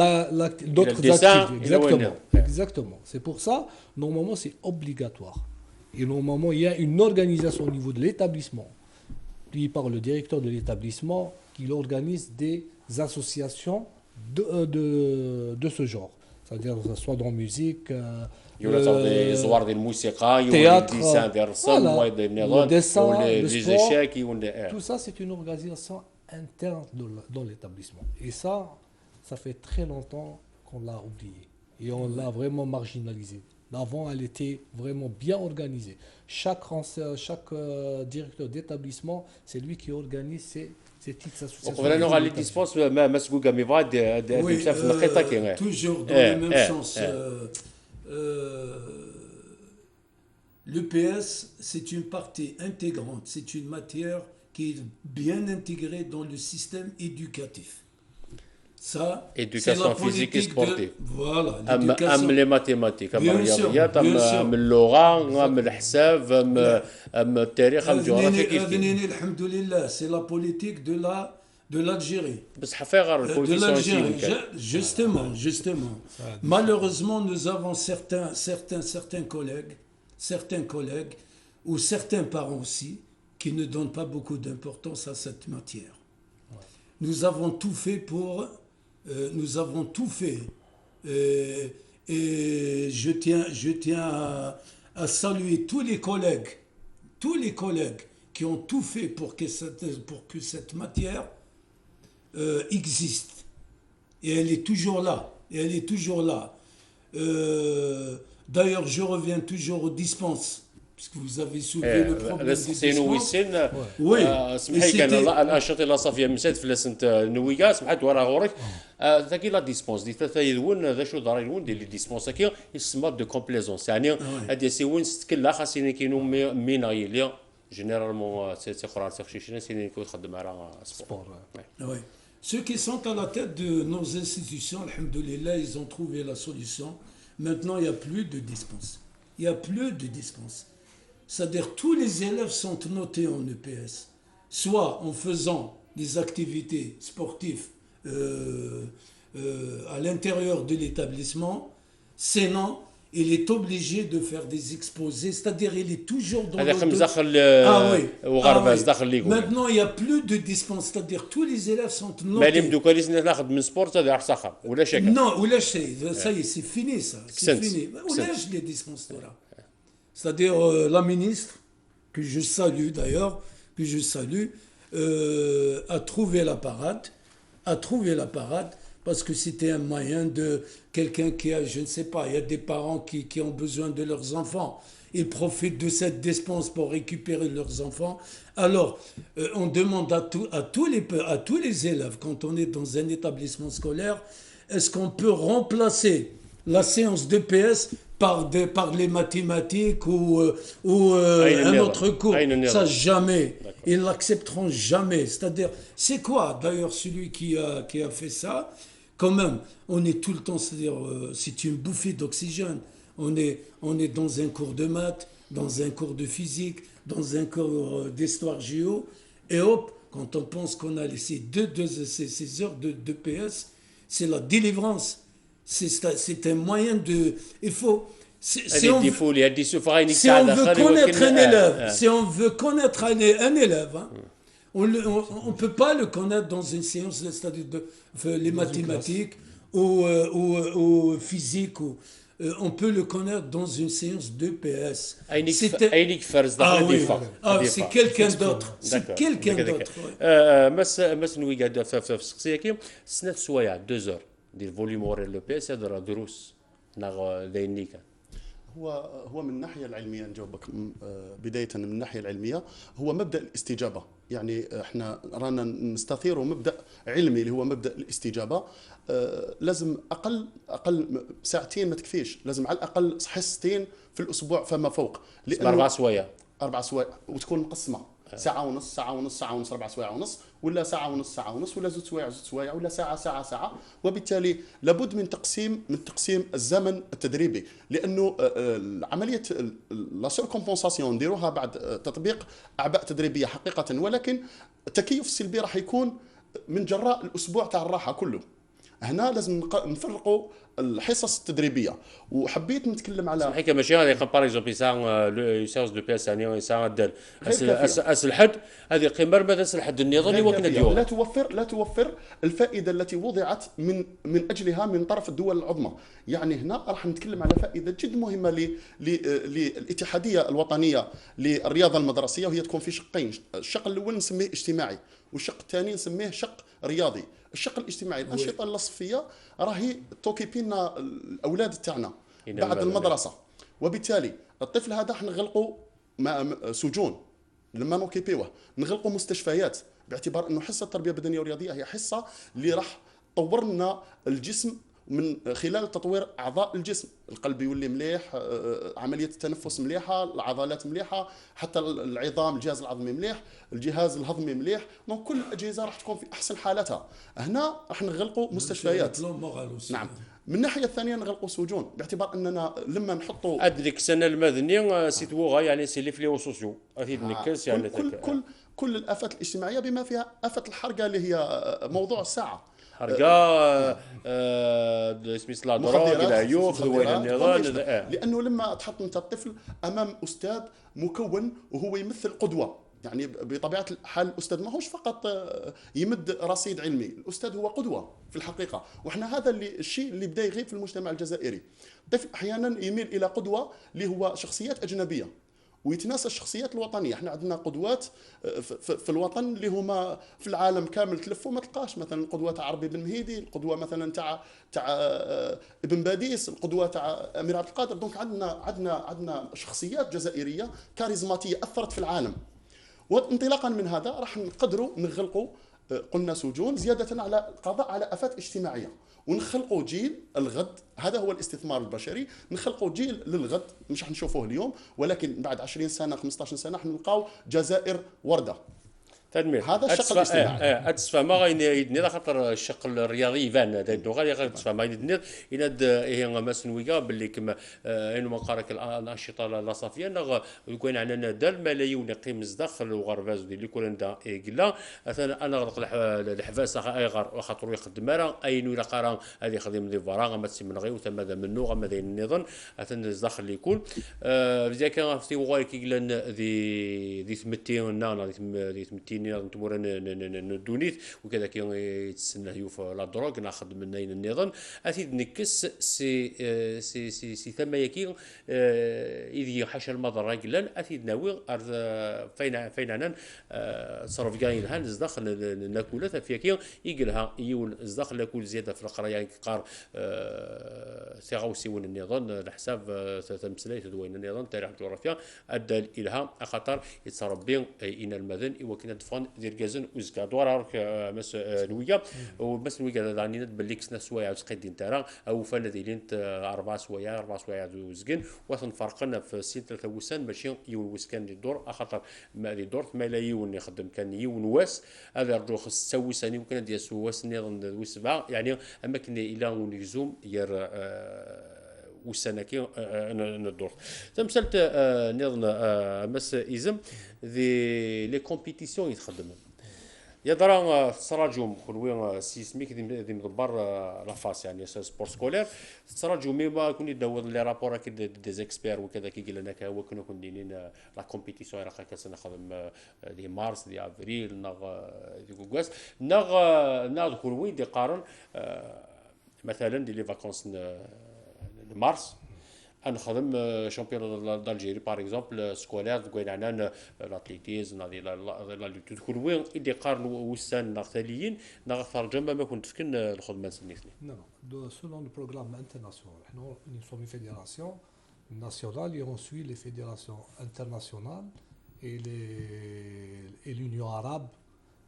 [SPEAKER 2] d'autres activités. Exactement. C'est pour ça, normalement, c'est obligatoire. Et normalement, il y a une organisation au niveau de l'établissement, puis par le directeur de l'établissement, qui organise des associations de ce genre. C'est-à-dire soit dans musique,
[SPEAKER 1] يولي دي زوار ديال الموسيقى يولي
[SPEAKER 2] théâtre,
[SPEAKER 1] ديسان ديال الرسم
[SPEAKER 2] voilà,
[SPEAKER 1] ويولي
[SPEAKER 2] le
[SPEAKER 1] النظام
[SPEAKER 2] dessin,
[SPEAKER 1] يولي
[SPEAKER 2] le
[SPEAKER 1] لي
[SPEAKER 2] sport.
[SPEAKER 1] زيشاك يولي
[SPEAKER 2] Tout ça, c'est une organisation interne dans l'établissement. Et ça fait très longtemps qu'on l'a oublié. Et on l'a vraiment marginalisé. Avant, elle était vraiment bien organisée. Chaque directeur d'établissement, c'est lui qui organise ces petites associations.
[SPEAKER 1] وقبل انه غادي ديسبونس ما مسبوقه مي فاد
[SPEAKER 3] Oui,
[SPEAKER 1] في النقيطه كاين
[SPEAKER 3] toujours dans le même sens. L'EPS, c'est une partie intégrante, c'est une matière qui est bien intégrée dans le système éducatif. Ça,
[SPEAKER 1] éducation physique et sportive.
[SPEAKER 3] Voilà,
[SPEAKER 1] ام
[SPEAKER 3] l'éducation.
[SPEAKER 1] لي ماتيماتيك ام
[SPEAKER 3] Bien sûr,
[SPEAKER 1] الرياضيات
[SPEAKER 3] bien sûr.
[SPEAKER 1] ام اللغه ام الحساب ام التاريخ ام الجغرافيا كيف كيف
[SPEAKER 3] Alhamdoulilah, c'est la politique de l'Algérie.
[SPEAKER 1] بس حفاي غير
[SPEAKER 3] De
[SPEAKER 1] البوليسيون
[SPEAKER 3] l'Algérie, justement. Malheureusement, nous avons certains collègues, ou certains parents aussi, qui ne donnent pas beaucoup d'importance à cette matière. Nous avons tout fait et je tiens à saluer tous les collègues qui ont tout fait pour que cette matière existe. Et elle est toujours là. D'ailleurs, je reviens toujours aux dispenses, puisque vous avez soulevé le problème des
[SPEAKER 1] سقسي
[SPEAKER 3] dispenses.
[SPEAKER 1] نويسين
[SPEAKER 3] Oui.
[SPEAKER 1] سمحي كان الانشطه لا صافيه مسات في لسنت نويكا سمحت ورا غورك ذاكي لا ديسبونس دي ثلاثه يدون ذا شو دار يدون ديال لي ديسبونس كي يسمى دو كومبليزونس يعني هادي سيون ستكلا خاصين كينو مينايليا جينيرالمون سي قرار تخشيشنا سيني كو تخدم على سبور
[SPEAKER 3] Oui. Ceux qui sont à la tête de nos institutions, alhamdoulilah, ils ont trouvé la solution. Maintenant, il n'y a plus de dispense. C'est-à-dire tous les élèves sont notés en EPS, soit en faisant des activités sportives à l'intérieur de l'établissement, sinon il est obligé de faire des exposés, c'est-à-dire il est toujours dans
[SPEAKER 1] هذا خمس داخل وغرباز داخل ليكو
[SPEAKER 3] Maintenant, il n'y a plus de dispense, c'est-à-dire tous les élèves sont
[SPEAKER 1] مالي
[SPEAKER 3] notés.
[SPEAKER 1] بدوكا ليس ناخذ من سبورت هذا راح سخر ولا شك
[SPEAKER 3] Non, ou là, ça y est, c'est fini ça. C'est
[SPEAKER 1] Sense.
[SPEAKER 3] fini. Ou là,
[SPEAKER 1] Sense.
[SPEAKER 3] je les dispense de là. C'est-à-dire la ministre, que je salue d'ailleurs, a trouvé la parade, parce que c'était un moyen de quelqu'un qui a, je ne sais pas, il y a des parents qui ont besoin de leurs enfants. Ils profitent de cette dispense pour récupérer leurs enfants. Alors, on demande à tous les élèves, quand on est dans un établissement scolaire, est-ce qu'on peut remplacer la séance d'EPS par les mathématiques ou un autre cours? Ça, jamais. Ils l'accepteront jamais. C'est-à-dire, c'est quoi d'ailleurs celui qui a fait ça? Quand même, on est tout le temps, c'est-à-dire, c'est une bouffée d'oxygène. On est dans un cours de maths, dans un cours de physique, dans un cours d'histoire géo, et hop, quand on pense qu'on a laissé ces heures de PS, c'est la délivrance. C'est un moyen de... Il faut... Si on veut connaître un élève, hein, on ne peut pas le connaître dans une séance, c'est-à-dire les mathématiques ou physique. On peut le connaître dans une séance d'EPS. C'est quelqu'un d'autre.
[SPEAKER 1] مس نوي قاعد في الشخصيه كي سنه سوايع 2 زور ديال فوليوم اور لو بي اس هذا دروس ناغ داينيكا
[SPEAKER 4] هو من الناحيه العلميه نجاوبك بدايه من الناحيه العلميه هو مبدا الاستجابه يعني احنا رانا نستثير مبدا علمي اللي هو مبدا الاستجابه لازم اقل ساعتين ما تكفيش لازم على الاقل حصتين في الاسبوع فما فوق
[SPEAKER 1] 4 سوايع
[SPEAKER 4] وتكون مقسمه ساعه ونص 4 سوايع ونص ولا ساعه ونص ولا زوج سوايع ولا ساعه وبالتالي لابد من تقسيم الزمن التدريبي لانه عمليه لا سور كومبونساسيون نديروها بعد تطبيق اعباء تدريبيه حقيقه ولكن التكيف السلبي راح يكون من جراء الاسبوع تاع الراحه كله هنا لازم نفرقوا الحصص التدريبيه. وحبيت نتكلم على
[SPEAKER 1] صحيح ماشي غادي باغ اكزومبل يساوس دو بياس ثانيه يساوس دال
[SPEAKER 4] غير
[SPEAKER 1] الحد هذه قيمه ماذا الحد النظامي وكنا ديور
[SPEAKER 4] لا توفر الفائده التي وضعت من اجلها من طرف الدول العظمى. يعني هنا راح نتكلم على فائده جد مهمه للاتحاديه الوطنيه للرياضه المدرسيه، وهي تكون في شقين. الشق الاول نسميه اجتماعي، والشق الثاني نسميه شق رياضي. الشق الاجتماعي الانشطه الصفيه راهي توكيبينا الاولاد تاعنا بعد المدرسه، وبالتالي الطفل هذا احنا نغلقوا سجون لما نوكيبيوه، نغلقوا مستشفيات، باعتبار انه حصه التربيه البدنيه والرياضيه هي حصه اللي راح تطور لنا الجسم من خلال تطوير اعضاء الجسم. القلب يولي مليح، عمليه التنفس مليحه، العضلات مليحه، حتى العظام الجهاز العظمي مليح، الجهاز الهضمي مليح. دونك كل الاجهزه راح تكون في احسن حالاتها. هنا راح نغلقوا مستشفيات. نعم. من الناحيه الثانيه نغلقوا سجون، باعتبار اننا لما نحطوا
[SPEAKER 1] هذيك السنه المدنيه سيتوغا يعني سي لي فليو سوسيو اكيد نكس يعني
[SPEAKER 4] كل الافات الاجتماعيه بما فيها افه الحرقه اللي هي موضوع الساعه.
[SPEAKER 1] حرقه سميت لا دروغ لا يوخ
[SPEAKER 4] لانه لما تحط انت الطفل امام استاذ مكون وهو يمثل قدوه، يعني بطبيعه الحال الاستاذ ماهوش فقط يمد رصيد علمي، الاستاذ هو قدوه في الحقيقه. واحنا هذا الشيء اللي بدا يغيب في المجتمع الجزائري. الطفل احيانا يميل الى قدوه اللي هو شخصيات اجنبيه ويتناسى الشخصيات الوطنيه. احنا عندنا قدوات في الوطن اللي هما في العالم كامل تلفوا ما تلقاش، مثلا القدوه تاع عربي بن مهيدي، القدوه مثلا تاع ابن باديس، القدوه تاع امير عبد القادر. دونك عندنا شخصيات جزائريه كاريزماتيه اثرت في العالم. وانطلاقا من هذا راح نقدروا نغلقوا قلنا سجون زياده على القضاء على افات اجتماعيه، ونخلقوا جيل الغد. هذا هو الاستثمار البشري، نخلقوا جيل للغد مش حنشوفوه اليوم، ولكن بعد 20 سنه 15 سنه حنلقاو جزائر ورده.
[SPEAKER 1] تدمير
[SPEAKER 4] هذا الشق الاجتماعي.
[SPEAKER 1] اتسفى ما يدني خاطر الشق الرياضي يبان هذا غادي تسفى ما يدني يناد هي مسنويه باللي كما انه مقارك الانشطه لا صافيه يكون عندنا دال ملايين قيم الدخل وغرفاز اللي كل دا قلا انا غلق الحفاس غير خاطر يخدم راه اي نو قرا هذه خدم دي فراغ ما تسمى غير وتما منو غما داين النظام اثن الدخل اللي يكون زي كان في وغاي كيلان دي ثمتين دي ثمتين نتمر ندونيت وكذا كي يتسنى يوف لا دروغ ناخذ من النظام اكيد نكس سي ثم يكي اذا حش المضر قلان اكيد ناوي فين انا صرف جاين هان داخل ناكلات في كي يقلها يول داخل ناكل زياده في القرايه قار سيغوسيون النظام الحساب تمثلات دوين النظام تاريخ الجغرافيا ادى الها خطر يتصرف بين ان المدن وكنا دفن ديال كازن وزكا دوار مس نويه ومس نويه داني باللي كسنا سوايع تقدين ترى او فانا ديالين 4 سوايع وزكن وتنفرقنا في سين 3 وسان ماشي يون وسكان دي الدور خاطر ما دي دور ملايين يخدم كان يون واس هذا رجو خص تسوي ثاني وكان ديال سواس نظام وسبعه يعني اماكن الى ونيزوم ير والسنكي ندور تمثلت نظن مس إزم لي كومبيتيسيون يتخدم يا درا تراجم خلوي سيسميك ذي مدبر لافاس يعني سبور سكولير تراجم ميما كوني داود لي رابور كي دي زيكسبير وكذا كي قال لنا هو كنا كنديرين لا كومبيتيسيون راه كاسنا خدم دي مارس دي افريل نغ دي كوغاس نغ خلوي دي قارن مثلا دي لي فاكونس مارس نخدم شامبيون دالجيري باغ اكزومبل سكولير كوين عندنا لاتليتيز لا لوتود كل وين اللي قارنوا وسان نغتاليين نغترجم ما كنت فكن الخدمه سنيتني
[SPEAKER 2] Non, selon le programme international, nous sommes une fédération nationale et on suit les fédérations internationales et l'Union arabe,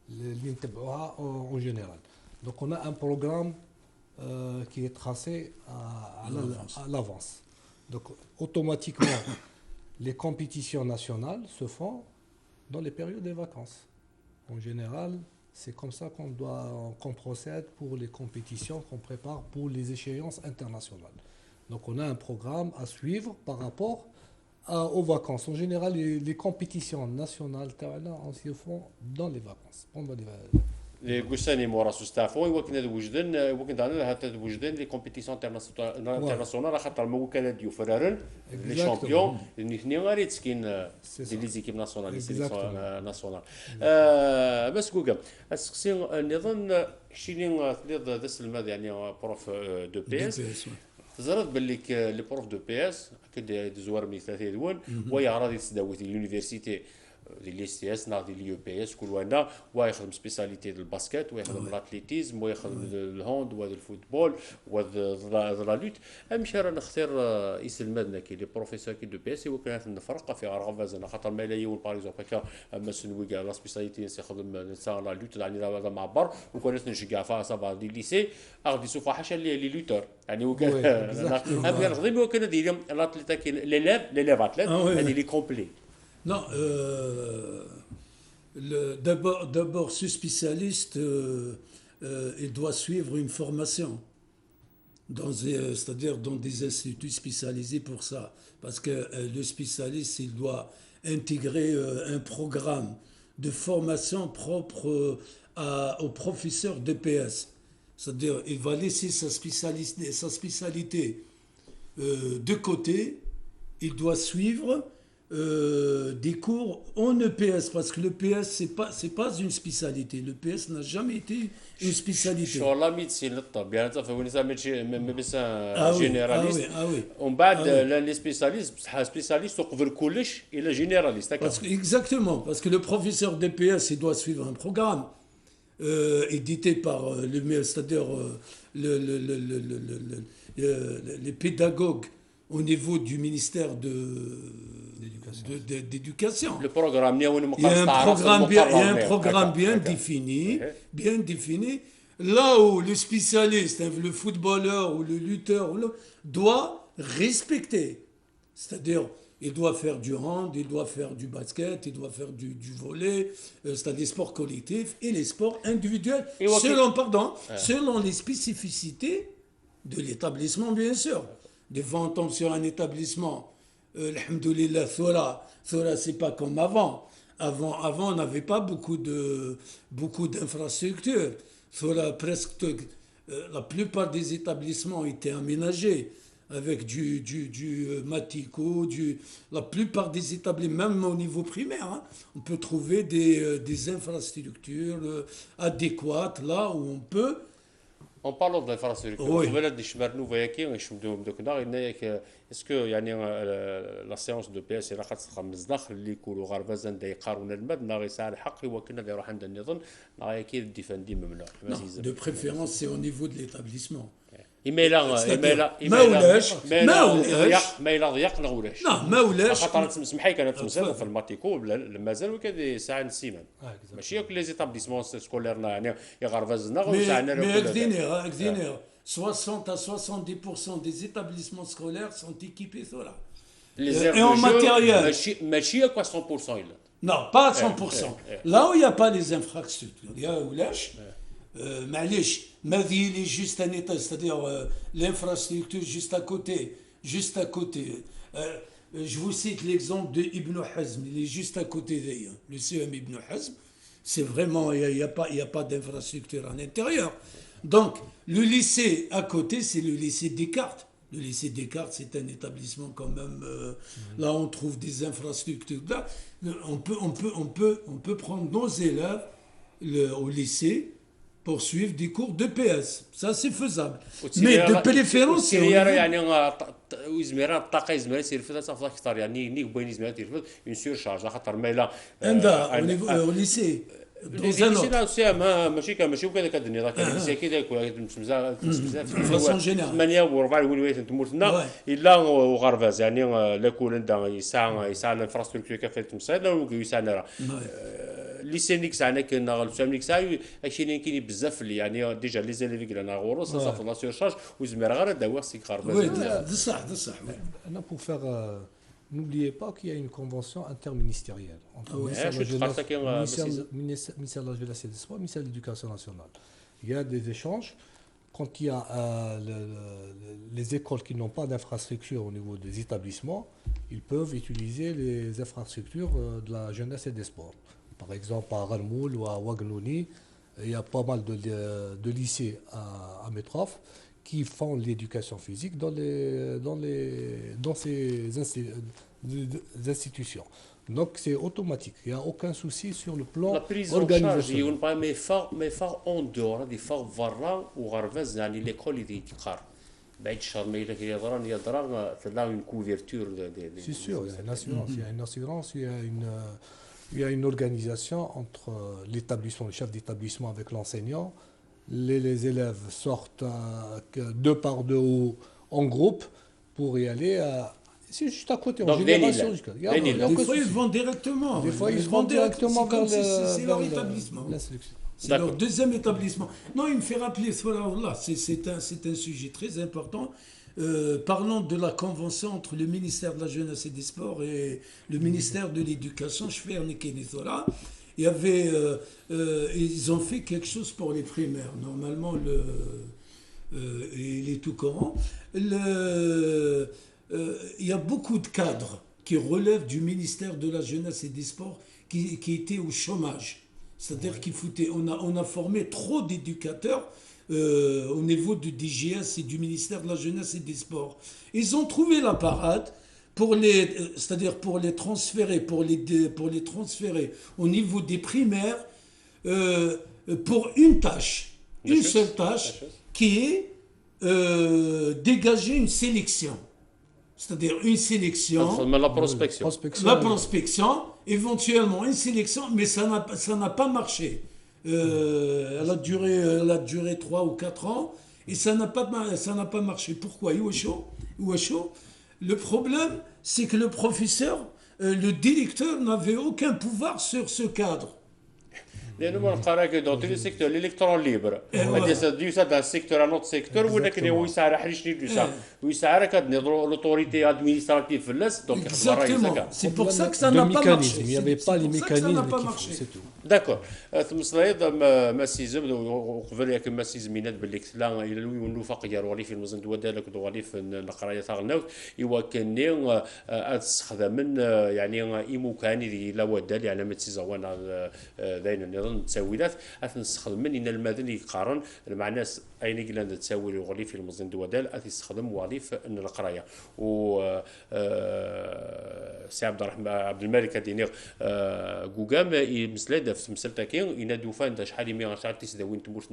[SPEAKER 2] l'INTBOA en général. Donc on a un programme qui est tracé à l'avance. Donc automatiquement, les compétitions nationales se font dans les périodes des vacances. En général, c'est comme ça qu'on procède pour les compétitions qu'on prépare pour les échéances internationales. Donc on a un programme à suivre par rapport aux vacances. En général, les compétitions nationales, on s'y font dans les vacances, pendant
[SPEAKER 1] les Goussani Morassou Staffo, وكنا وجدن وكنا هذا وجدن les compétitions internationales خاطر مو كان ديو فرارن les champions الاثنين غير تسكين دي ليزيكيب ناسيونال ناسيونال بس كوكا السكسي نظن شينين ثلاث دس الماضي يعني بروف دو بي اس تزرد باللي لي بروف دو بي اس اكيد زوار من ثلاثه دول وهي غادي تسداوي اليونيفرسيتي دي لي سي اس ناضي لي يو بي اس كل وانا ويخدم سبيساليتي ديال الباسكيت ويخدم الاتليتيزم ويخدم الهوند وهذا الفوتبول وهذا لا لوت امشي راه نختار اسم المدنه كي لي بروفيسور كي دو بي اس وكانت نفرق في ارغفاز انا خاطر ما لا يون باغ اكزومبل كا مسنوي كاع لا سبيساليتي يخدم نسا لا لوت يعني هذا معبر وكانت نشجع فيها صافا دي ليسي اغدي سوفا حاشا لي لوتور يعني وكان ابغي نخدم وكان ديال الاتليتا كي لي اتليت هذه لي كومبلي.
[SPEAKER 3] Non, d'abord, ce spécialiste, il doit suivre une formation, c'est-à-dire dans des instituts spécialisés pour ça. Parce que le spécialiste, il doit intégrer un programme de formation propre au professeur d'EPS. C'est-à-dire, il va laisser sa spécialité de côté, il doit suivre des cours en EPS, parce que l'EPS, c'est pas une spécialité. L'EPS n'a jamais été une spécialité.
[SPEAKER 1] شو الله ميدسين للطب يعني تفهموني زعما ما بس جينيراليست ومن بعد لي سبيسياليست بصح سبيسياليست يقبل كلش الى جينيراليست
[SPEAKER 3] Exactement, parce que le professeur d'EPS, il doit suivre un programme édité par c'est-à-dire les pédagogues au niveau du ministère d'éducation.
[SPEAKER 1] Le programme,
[SPEAKER 3] il y a un programme bien défini, là où le spécialiste, le footballeur ou le lutteur doit respecter. C'est-à-dire, il doit faire du hand, il doit faire du basket, il doit faire du volley, c'est-à-dire des sports collectifs et les sports individuels, selon les spécificités de l'établissement, bien sûr. Devant on tombe sur un établissement, alhamdoulilah, Thora, c'est pas comme avant. Avant, on n'avait pas beaucoup d'infrastructures. Thora, presque la plupart des établissements étaient aménagés avec du matico, la plupart des établissements, même au niveau primaire, hein, on peut trouver des infrastructures adéquates là où on peut.
[SPEAKER 1] En parlant d'infrastructure, est-ce que la séance de PS راح تخمز اللي يكونوا غرفازا دا يقارون المد ناغي ساعه الحق هو كنا يروح عند النظام ناغي اكيد الديفاندي ممنوع.
[SPEAKER 3] De préférence, c'est au niveau de l'établissement.
[SPEAKER 1] ما ضيق لا ولاش
[SPEAKER 3] ما ولاش
[SPEAKER 1] خاطر تسمح لي كانت تمثل في الماتيكو مازال وكذا ساعه نسيمان ماشي كل لي زيتابليسمون سكوليرنا يعني يغرفزنا وساعنا
[SPEAKER 3] mais 60 à 70% des établissements scolaires sont équipés là.
[SPEAKER 1] Et en matériel ماشي 100% الا
[SPEAKER 3] non pas à 100%. Là où il n'y a pas les infrastructures il y a ولاش معليش Mavili juste un état, c'est-à-dire l'infrastructure juste à côté. Je vous cite l'exemple de Ibn Hazm, il est juste à côté d'ailleurs. Le CEM Ibn Hazm, c'est vraiment, il n'y a pas d'infrastructure à l'intérieur. Donc, le lycée à côté, c'est le lycée Descartes. Le lycée Descartes, c'est un établissement quand même, là on trouve des infrastructures. Là, on peut prendre nos élèves au lycée pour suivre des cours de PS. Ça, c'est faisable. Mais de préférence, c'est...
[SPEAKER 1] يعني وزميران الطاقه يزمير يصير فيها صافي اكثر يعني نيك بين يزمير يصير اون سورشارج خاطر ما لا
[SPEAKER 3] عندها au lycée
[SPEAKER 1] ماشي وكذا كدني راك الليسي كذا
[SPEAKER 3] فاسون جينيرال
[SPEAKER 1] 8 و4 ولايات تمورتنا الا وغرفاز يعني لا كون عندها يسعى الانفراستركتور كافه تمثال ويسعى ليسي نيك ساعه كنا غالبا نيك ساعه هادشي كاين بزاف اللي يعني ديجا لي زيليفي كنا غورو صافي لا سيرشارج وزمير غير داوي خصك غرفاز
[SPEAKER 3] صح
[SPEAKER 2] pour faire n'oubliez pas qu'il y a une convention interministérielle entre le ministère de la Jeunesse et des Sports et le ministère de l'Éducation nationale. Il y a des échanges. Quand il y a les écoles qui n'ont pas d'infrastructure au niveau des établissements, ils peuvent utiliser les infrastructures de la jeunesse et des sports. Par exemple, à Ralmoul ou à Ouagnouni, Il y a pas mal de lycées à Metrov qui font l'éducation physique dans ces institutions. Donc c'est automatique, il n'y a aucun souci sur le plan
[SPEAKER 1] لا بريز اون شارج
[SPEAKER 2] organisationnel.
[SPEAKER 1] يون با مي فار اون دور هذه فار برا وغرفاز يعني ليكول اللي تقار بعد الشهر ما الا يضرا تلا اون كوفرتور
[SPEAKER 2] C'est sûr, il y a une assurance, il y a une assurance, il y a une organisation entre l'établissement, le chef d'établissement avec l'enseignant. Les élèves sortent deux par deux ou en groupe pour y aller. C'est juste à côté, en
[SPEAKER 1] Donc,
[SPEAKER 2] génération.
[SPEAKER 1] des Nîmes.
[SPEAKER 3] Des fois, ils vont directement.
[SPEAKER 2] Des fois, ils
[SPEAKER 3] vont
[SPEAKER 2] vont directement
[SPEAKER 3] c'est comme
[SPEAKER 2] vers
[SPEAKER 3] si c'est leur
[SPEAKER 2] vers
[SPEAKER 3] établissement.
[SPEAKER 2] l'instruction.
[SPEAKER 3] C'est leur
[SPEAKER 1] D'accord.
[SPEAKER 3] deuxième établissement. Non, il me fait rappeler, voilà, c'est un sujet très important. Parlons de la convention entre le ministère de la Jeunesse et des Sports et le ministère de l'Éducation. Je fais un Kenezola. Il y avait, ils ont fait quelque chose pour les primaires. Normalement, il est tout courant. Il y a beaucoup de cadres qui relèvent du ministère de la Jeunesse et des Sports qui étaient au chômage. C'est-à-dire on a formé trop d'éducateurs au niveau du DGS et du ministère de la Jeunesse et des Sports. Ils ont trouvé la parade c'est-à-dire pour les transférer au niveau des primaires pour une tâche, une seule tâche qui est dégager une sélection. C'est-à-dire une sélection,
[SPEAKER 1] لا بروسبكسيون
[SPEAKER 3] la prospection, éventuellement une sélection, mais ça n'a pas marché. Elle a duré 3 ou 4 ans et ça n'a pas marché. Pourquoi Iwacho, le problème, c'est que le professeur, le directeur n'avait aucun pouvoir sur ce cadre.
[SPEAKER 1] لانه ما نقرا دون تو سيكتور الالكترون ليبر هذا ديوسا دا سيكتور نوت سيكتور ولكن هو يسعر حريشني دوسا ويسعر كدني لوتوريتي ادمينستراتيف فلاس دونك
[SPEAKER 3] Exactement. C'est pour ça que ça n'a pas marché.
[SPEAKER 2] Il n'y avait pas les
[SPEAKER 3] C'est pour ça que ça n'a
[SPEAKER 2] mécanismes
[SPEAKER 3] pas
[SPEAKER 2] qu'il faut,
[SPEAKER 3] marché.
[SPEAKER 2] c'est tout.
[SPEAKER 1] داكور ثم صلايد ماسيزم وقبل ياك ماسيزمينات باللي كتلا الى لوي ونوفق يا روالي في المزن دو دالك دوالي في القرايه تاع النوت ايوا كاني استخدم من يعني ايمو كان لا ودال يعني ما تيزوانا داين النظام التساويلات نستخدم من ان المدن يقارن مع ناس اين قلنا تساوي الغلي في المزن دو دال تستخدم وظيفه القرايه و سي عبد الرحمن عبد الملك دينير غوغام مسلاد في مسلتا كاين ينادو فان شحال يمي شحال تيسداوين تموت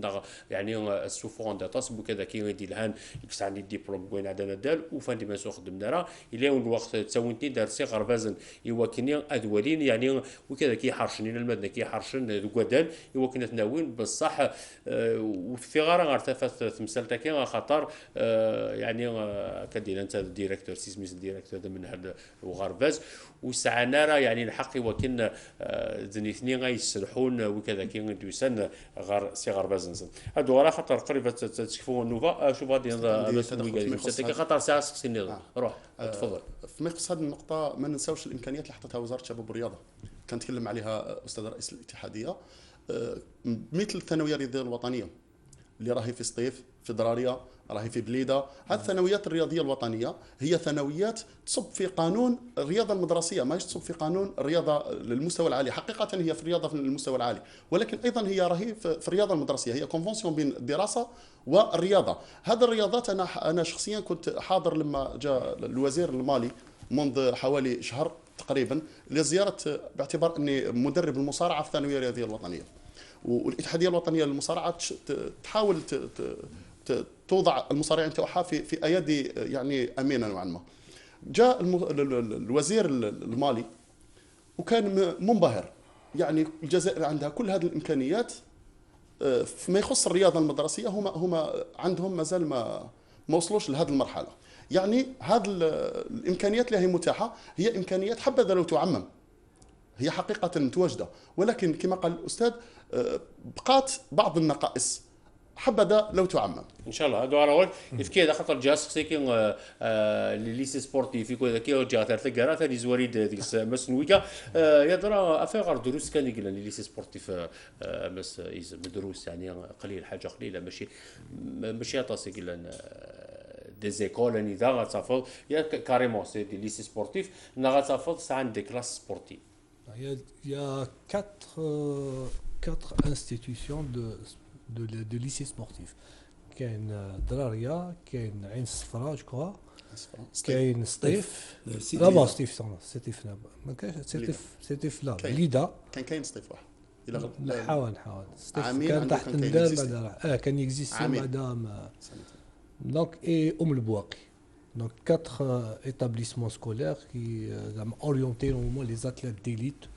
[SPEAKER 1] يعني السوفون دا تصب وكذا كاين يدي الهان يكسعني الدبلوم وين عندنا دال وفان ديما سو خدمنا راه الى الوقت تساوينتي دار سي غربازن يوكني ادوالين يعني وكذا كيحرشن المدن كيحرشن دوكادان يوكنا تناوين بصح وفي غار ارتفعت في مسلتا كاين خطر يعني كدير انت الديريكتور سيسميس الديريكتور من هذا الغرباز وسعنا راه يعني الحق وكن زنيثني غيسرحون وكذا كاين دوسان غار سي غرباز هادو راه خاطر قريبه تشوفوا النوفا شوف غادي هذا خاطر ساعه سقسيني روح تفضل.
[SPEAKER 4] فيما يخص هذه النقطه ما ننساوش الامكانيات اللي حطتها وزاره الشباب والرياضه كنتكلم عليها استاذ رئيس الاتحاديه مثل الثانويه الرياضيه الوطنيه اللي راهي في سطيف في دراريه راهي في بليده. هذه الثانويات الرياضيه الوطنيه هي ثانويات تصب في قانون الرياضه المدرسيه ما تصب في قانون الرياضه للمستوى العالي. حقيقه هي في الرياضه في المستوى العالي ولكن ايضا هي راهي في الرياضه المدرسيه هي كونفونسيون بين الدراسه والرياضه. هذه الرياضات انا شخصيا كنت حاضر لما جاء الوزير المالي منذ حوالي شهر تقريبا لزياره باعتبار اني مدرب المصارعه في الثانويه الرياضيه الوطنيه والاتحاديه الوطنيه للمصارعه تحاول توضع المصارعين تاعها في ايادي يعني امينه نوعا ما. جاء الوزير المالي وكان منبهر يعني الجزائر عندها كل هذه الامكانيات فيما يخص الرياضه المدرسيه هما عندهم مازال ما وصلوش لهذه المرحله. يعني هذه الامكانيات اللي هي متاحه هي امكانيات حبذا لو تعمم هي حقيقه متواجده ولكن كما قال الاستاذ بقات بعض النقائص حبذا لو تعمم.
[SPEAKER 1] ان شاء الله هادو راه يفكي هذا خاطر جا سكسيكين لي ليسي سبورتيف كذا كي جا تاع ثاني زواريد ديك مسنويكا يدرا افير دروس كان يقول لي ليسي سبورتيف مس دروس يعني قليل حاجه قليله ماشي طاسي قال دي زيكول اني دا غاتفض يا كاريمون سي دي ليسي سبورتيف نا غاتفض سا عند دي كلاس سبورتيف.
[SPEAKER 2] Il y a 4 institutions de lycées sportifs. كاين دراريا كاين عين الصفراء جو كوا كاين سطيف لا با سطيف ما كاينش سطيف لا ليدا
[SPEAKER 4] كاين سطيف واحد
[SPEAKER 2] نحاول سطيف كان تحت المدار بعدا كان يكزيستي بعدا دونك اي البواقي donc 4 établissements scolaires qui orientés normalement les athlètes d'élite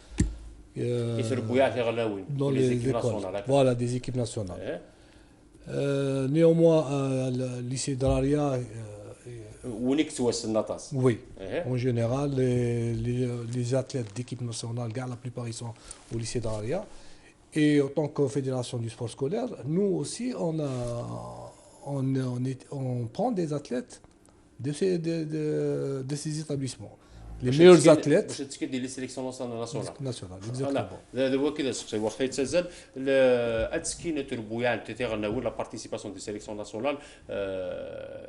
[SPEAKER 2] dans les écoles. Voilà, des équipes nationales. Néanmoins, le lycée Draria. Oui, en général, les athlètes d'équipe nationale, la plupart ils sont au lycée Draria. Et en tant que fédération du sport scolaire, nous aussi, on prend des athlètes de ces établissements. Les meilleurs athlètes.
[SPEAKER 1] باش تكدي لي سيليكسيون
[SPEAKER 2] ناسيونال اكزاكتومون.
[SPEAKER 1] هذا هو كذا شي وقت يتسجل التسكينه البويان تيغنا ولا بارتيسيباسيون دي سيليكسيون ناسيونال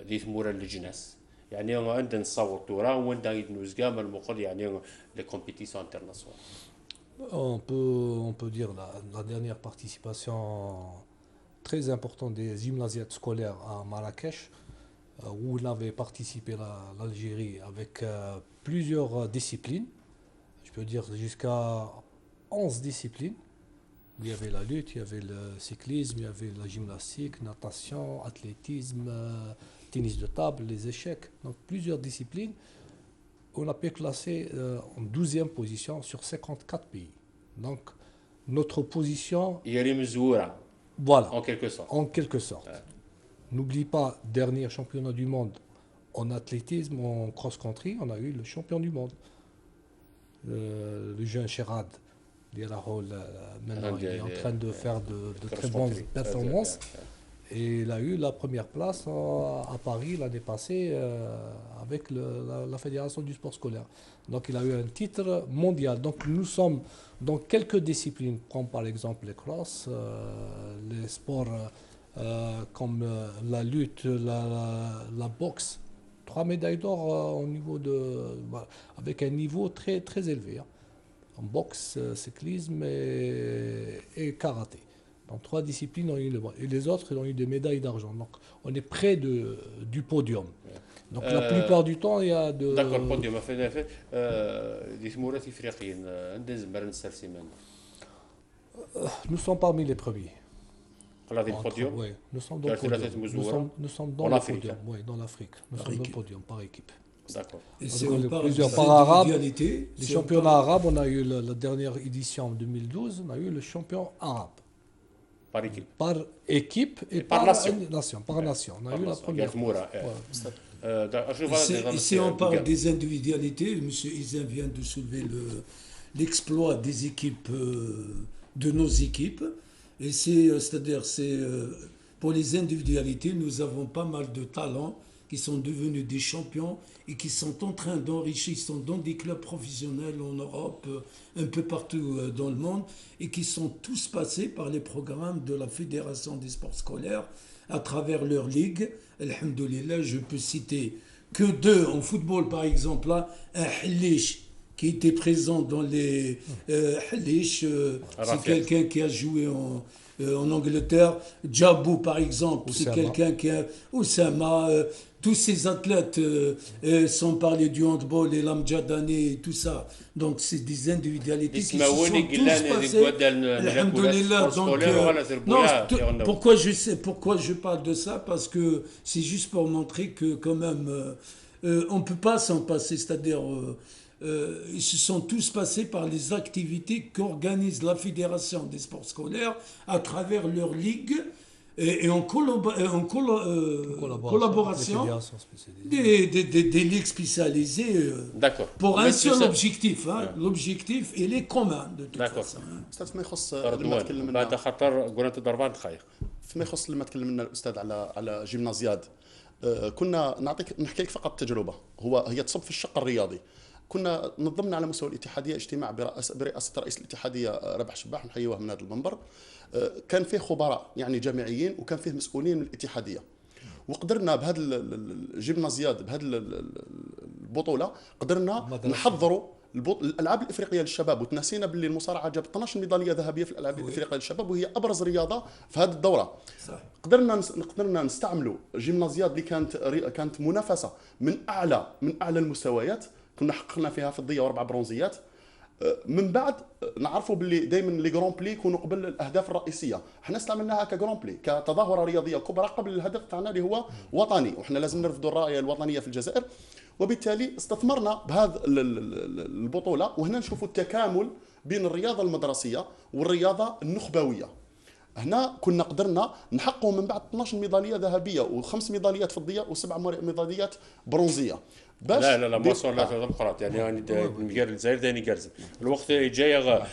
[SPEAKER 1] دي ثمور الجناس يعني عندنا نصور تورا وعندنا نوزكا من المقر يعني لي كومبيتيسيون انترناسيونال.
[SPEAKER 2] On peut dire la dernière participation très importante des gymnasiates scolaires à Marrakech, où il avait participé l'Algérie avec plusieurs disciplines, je peux dire jusqu'à 11 disciplines. Il y avait la lutte, il y avait le cyclisme, il y avait la gymnastique, natation, athlétisme, tennis de table, les échecs, donc plusieurs disciplines. On a pu classer en 12e position sur 54 pays. Donc notre position... Voilà, en quelque sorte. N'oublie pas, dernier championnat du monde en athlétisme, en cross-country, on a eu le champion du monde. Le jeune Sherad, maintenant il est en train de faire de très bonnes performances. Et il a eu la première place à Paris l'année passée avec la Fédération du sport scolaire. Donc il a eu un titre mondial. Donc nous sommes dans quelques disciplines, comme par exemple les cross, les sports... comme la lutte, la boxe, 3 médailles d'or au niveau avec un niveau très, très élevé. Hein. En boxe, cyclisme et karaté. Donc 3 disciplines ont eu et les autres ont eu des médailles d'argent. Donc on est près du podium. Donc la plupart du temps, il y a de...
[SPEAKER 1] D'accord, le podium.
[SPEAKER 2] Nous sommes parmi les premiers.
[SPEAKER 1] Oui,
[SPEAKER 2] nous sommes dans le podium. Nous sommes dans le podium, oui, dans l'Afrique. Nous sommes dans le podium par équipe.
[SPEAKER 1] D'accord.
[SPEAKER 3] Et si on parle
[SPEAKER 2] les championnats arabes, on a eu la dernière édition en 2012, on a eu le champion arabe.
[SPEAKER 1] Par équipe.
[SPEAKER 2] Par équipe et par nation. Par nation. On a eu la première.
[SPEAKER 3] Et si on parle des individualités, M. Izin vient de soulever l'exploit des équipes, de nos équipes. Et c'est-à-dire, pour les individualités, nous avons pas mal de talents qui sont devenus des champions et qui sont en train d'enrichir, ils sont dans des clubs professionnels en Europe, un peu partout dans le monde, et qui sont tous passés par les programmes de la Fédération des sports scolaires à travers leur ligue. Alhamdoulilah, je peux citer que 2 en football, par exemple, là, un Halish qui était présent dans les Halish, c'est quelqu'un qui a joué en Angleterre. Djabou, par exemple, c'est quelqu'un qui a... Oussama, tous ces athlètes, sans parler du handball et l'Amjadani et tout ça. Donc, c'est des individualités qui se sont tous passées. Alhamdoulilah. Donc, pourquoi je parle de ça? Parce que c'est juste pour montrer que, quand même, on ne peut pas s'en passer. C'est-à-dire... ils se sont tous passés par les activités qu'organise la Fédération des sports scolaires à travers leur ligue et en collaboration des ligues spécialisées pour un seul objectif. Hein. L'objectif, il est commun de toute façon.
[SPEAKER 4] استاذ ما يخص
[SPEAKER 1] بعد خطر قلت ضربان خير
[SPEAKER 4] فيما يخص لما تكلمنا الاستاذ على جيمنازياد كنا نحكي لك فقط تجربه هي تصب في الشق الرياضي. كنا نظمنا على مستوى الاتحاديه اجتماع برئاسه رئيس الاتحاديه ربح شباح، نحيوه من هذا المنبر. كان فيه خبراء يعني جامعيين وكان فيه مسؤولين من الاتحاديه، وقدرنا بهذا الجيمنازياد بهذه البطوله قدرنا نحضروا الالعاب الافريقيه للشباب، وتناسينا باللي المصارعه جابت 12 ميداليه ذهبيه في الالعاب الافريقيه للشباب، وهي ابرز رياضه في هذه الدوره.
[SPEAKER 3] صح.
[SPEAKER 4] قدرنا نستعملوا جيمنازيات اللي كانت منافسه من اعلى المستويات، كنا حققنا فيها فضيه و4 برونزيات. من بعد نعرفوا باللي دائما لي جران بلي يكونوا قبل الاهداف الرئيسيه، احنا استعملناها كجران بلي كتظاهره رياضيه كبرى قبل الهدف تاعنا اللي هو وطني، وحنا لازم نرفضوا الرايه الوطنيه في الجزائر. وبالتالي استثمرنا بهذه البطوله، وهنا نشوفوا التكامل بين الرياضه المدرسيه والرياضه النخبويه. هنا كنا قدرنا نحققوا من بعد 12 ميداليه ذهبيه و5 ميداليات فضيه و7 ميداليات برونزيه.
[SPEAKER 1] باش لا ما صار لا ديمقراط يعني ميغير الجزائر داني جالس الوقت جاي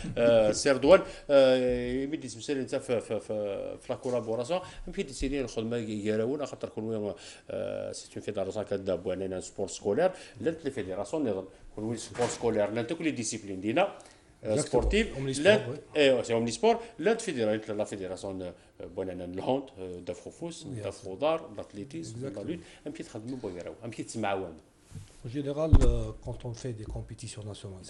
[SPEAKER 1] سير دوال يبدي تمثل انت في لا كولابوراسيون يمكن تسيري الخدمه يراون خاطر كون سي اون فيدراسيون كداب واننا سبور سكولير لا الفيدراسيون نظن كون سبور سكولير لا كل ديسيبلين دينا سبورتيف لا سي اومني سبور لا لا فيدراسيون بونانا الهوند دافروفوس دافرودار لاتليتيزم لا لوت يمكن تخدموا بويراو يمكن تسمعوا.
[SPEAKER 2] En général, quand on fait des compétitions nationales,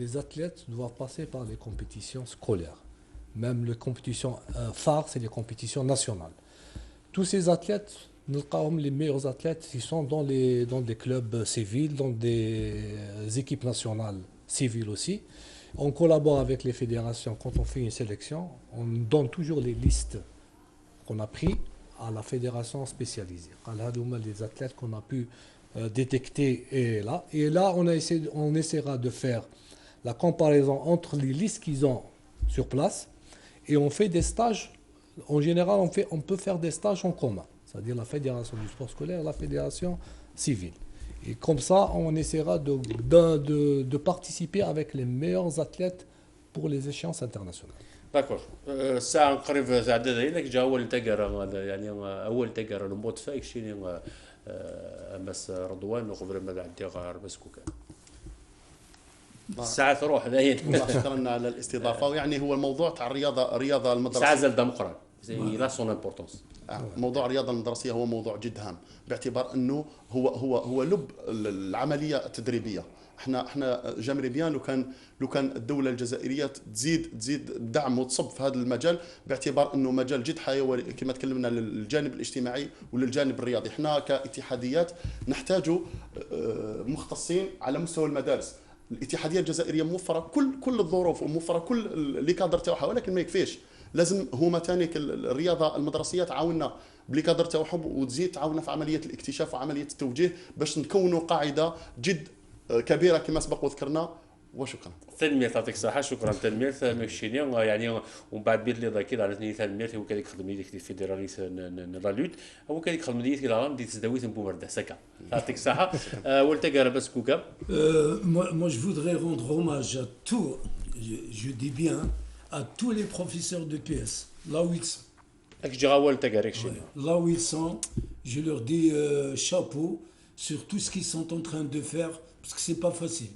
[SPEAKER 2] les athlètes doivent passer par les compétitions scolaires. Même les compétitions phares, c'est les compétitions nationales. Tous ces athlètes, les meilleurs athlètes, ils sont dans des clubs civils, dans des équipes nationales civiles aussi. On collabore avec les fédérations. Quand on fait une sélection, on donne toujours les listes qu'on a pris à la fédération spécialisée. Les athlètes qu'on a pu détecter et là on essaiera de faire la comparaison entre les listes qu'ils ont sur place et on fait des stages. En général on peut faire des stages en commun, c'est-à-dire la fédération du sport scolaire et la fédération civile, et comme ça on essaiera de participer avec les meilleurs athlètes pour les échéances internationales.
[SPEAKER 1] داكور الساعه قريب زعدا لك جا اول تقرا يعني اول تقرا الموت فايك شيني امس رضوان وقبل ما عندي غير بس كوكا الساعه تروح ذاين.
[SPEAKER 4] شكرا على الاستضافه. ويعني هو الموضوع تاع الرياضه المدرسيه
[SPEAKER 1] ساعه زال ديمقراط لا سون امبورطونس.
[SPEAKER 4] موضوع الرياضه المدرسيه هو موضوع جد هام، باعتبار انه هو لب العمليه التدريبيه. احنا جامري بيان لو كان الدوله الجزائريه تزيد الدعم وتصب في هذا المجال، باعتبار انه مجال جد حيوي كما تكلمنا للجانب الاجتماعي وللجانب الرياضي. احنا كاتحاديات نحتاج مختصين على مستوى المدارس. الاتحاديه الجزائريه موفره كل الظروف وموفره كل اللي كادر تاعها، ولكن ما يكفيش. لازم هما ثاني الرياضه المدرسيه تعاوننا بلي كادر تاعهم وتزيد تعاوننا في عمليه الاكتشاف وعمليه التوجيه باش نكونوا قاعده جد كبيره كما سبق وذكرنا. وشكرا.
[SPEAKER 1] تنمية يعطيك الصحة. شكرا تنمية مكشيني يعني ومن بعد بيت لي ذاكيد على تنمية هو كذلك خدم لي في فيدراليس نلالوت هو كذلك خدم لي كذا دي تزدويت بومرده سكا. يعطيك الصحة. ولتقرا بس كوكا.
[SPEAKER 3] Moi je voudrais rendre hommage à tous, je dis bien à tous les professeurs de PS là où ils sont. Là où ils sont, je leur dis chapeau sur tout ce qu'ils sont en train de faire parce que c'est pas facile.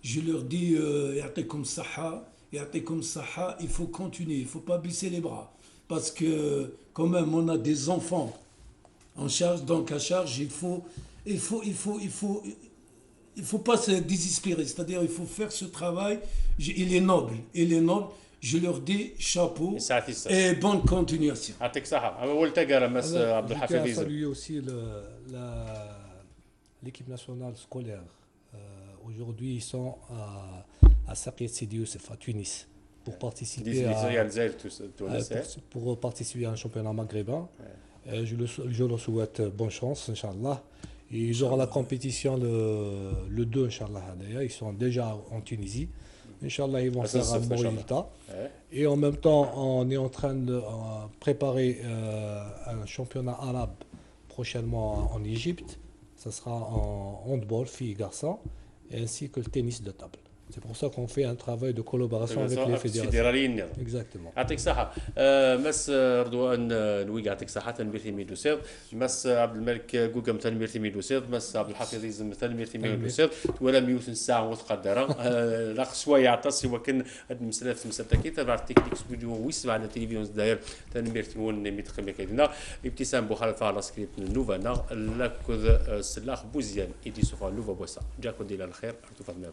[SPEAKER 3] Je leur dis يعطيكم الصحة, il faut continuer, il faut pas baisser les bras parce que quand même on a des enfants en charge, donc à charge il faut pas se désespérer, c'est-à-dire il faut faire ce travail, il est noble. Je leur dis chapeau et bonne continuation.
[SPEAKER 1] يعطيك الصحة. أول تقرا مس عبد الحفيظ.
[SPEAKER 2] Saluer aussi l'équipe nationale scolaire. Aujourd'hui, ils sont à Saqiet Sidi Youssef, à Tunis, pour participer à un championnat maghrébin. Je leur souhaite bonne chance, Inch'Allah. Et ils auront la compétition le 2, Inch'Allah. Ils sont déjà en Tunisie. Inch'Allah, ils vont faire un bon résultat. Et en même temps, on est en train de préparer un championnat arabe prochainement en Égypte. Ça sera en handball, filles et garçons, ainsi que le tennis de table. C'est pour ça qu'on fait un travail de collaboration avec les fédérations. Exactement.
[SPEAKER 1] يعطيك الصحة. مس رضوان نويق يعطيك الصحة تنمير ميدو سيد. مس عبد الملك قوقم تنمير ميدو سيد. مس عبد الحفيظ يزم تنمير ميدو سيد. ولا ميوثن ساعة وتقدرها. لاخ شوية عطس وكن هاد مسألة كي تبع التكنيك ستوديو ويسمع على التلفزيون داير تنمير تيون ميتقيم كيدنا. ابتسام بوخالفة على سكريبت نوفانا لاكوذ سلاخ بوزيان إدي سوفا نوفا بوسا. جاكو ديال الخير أرتو فاطمة.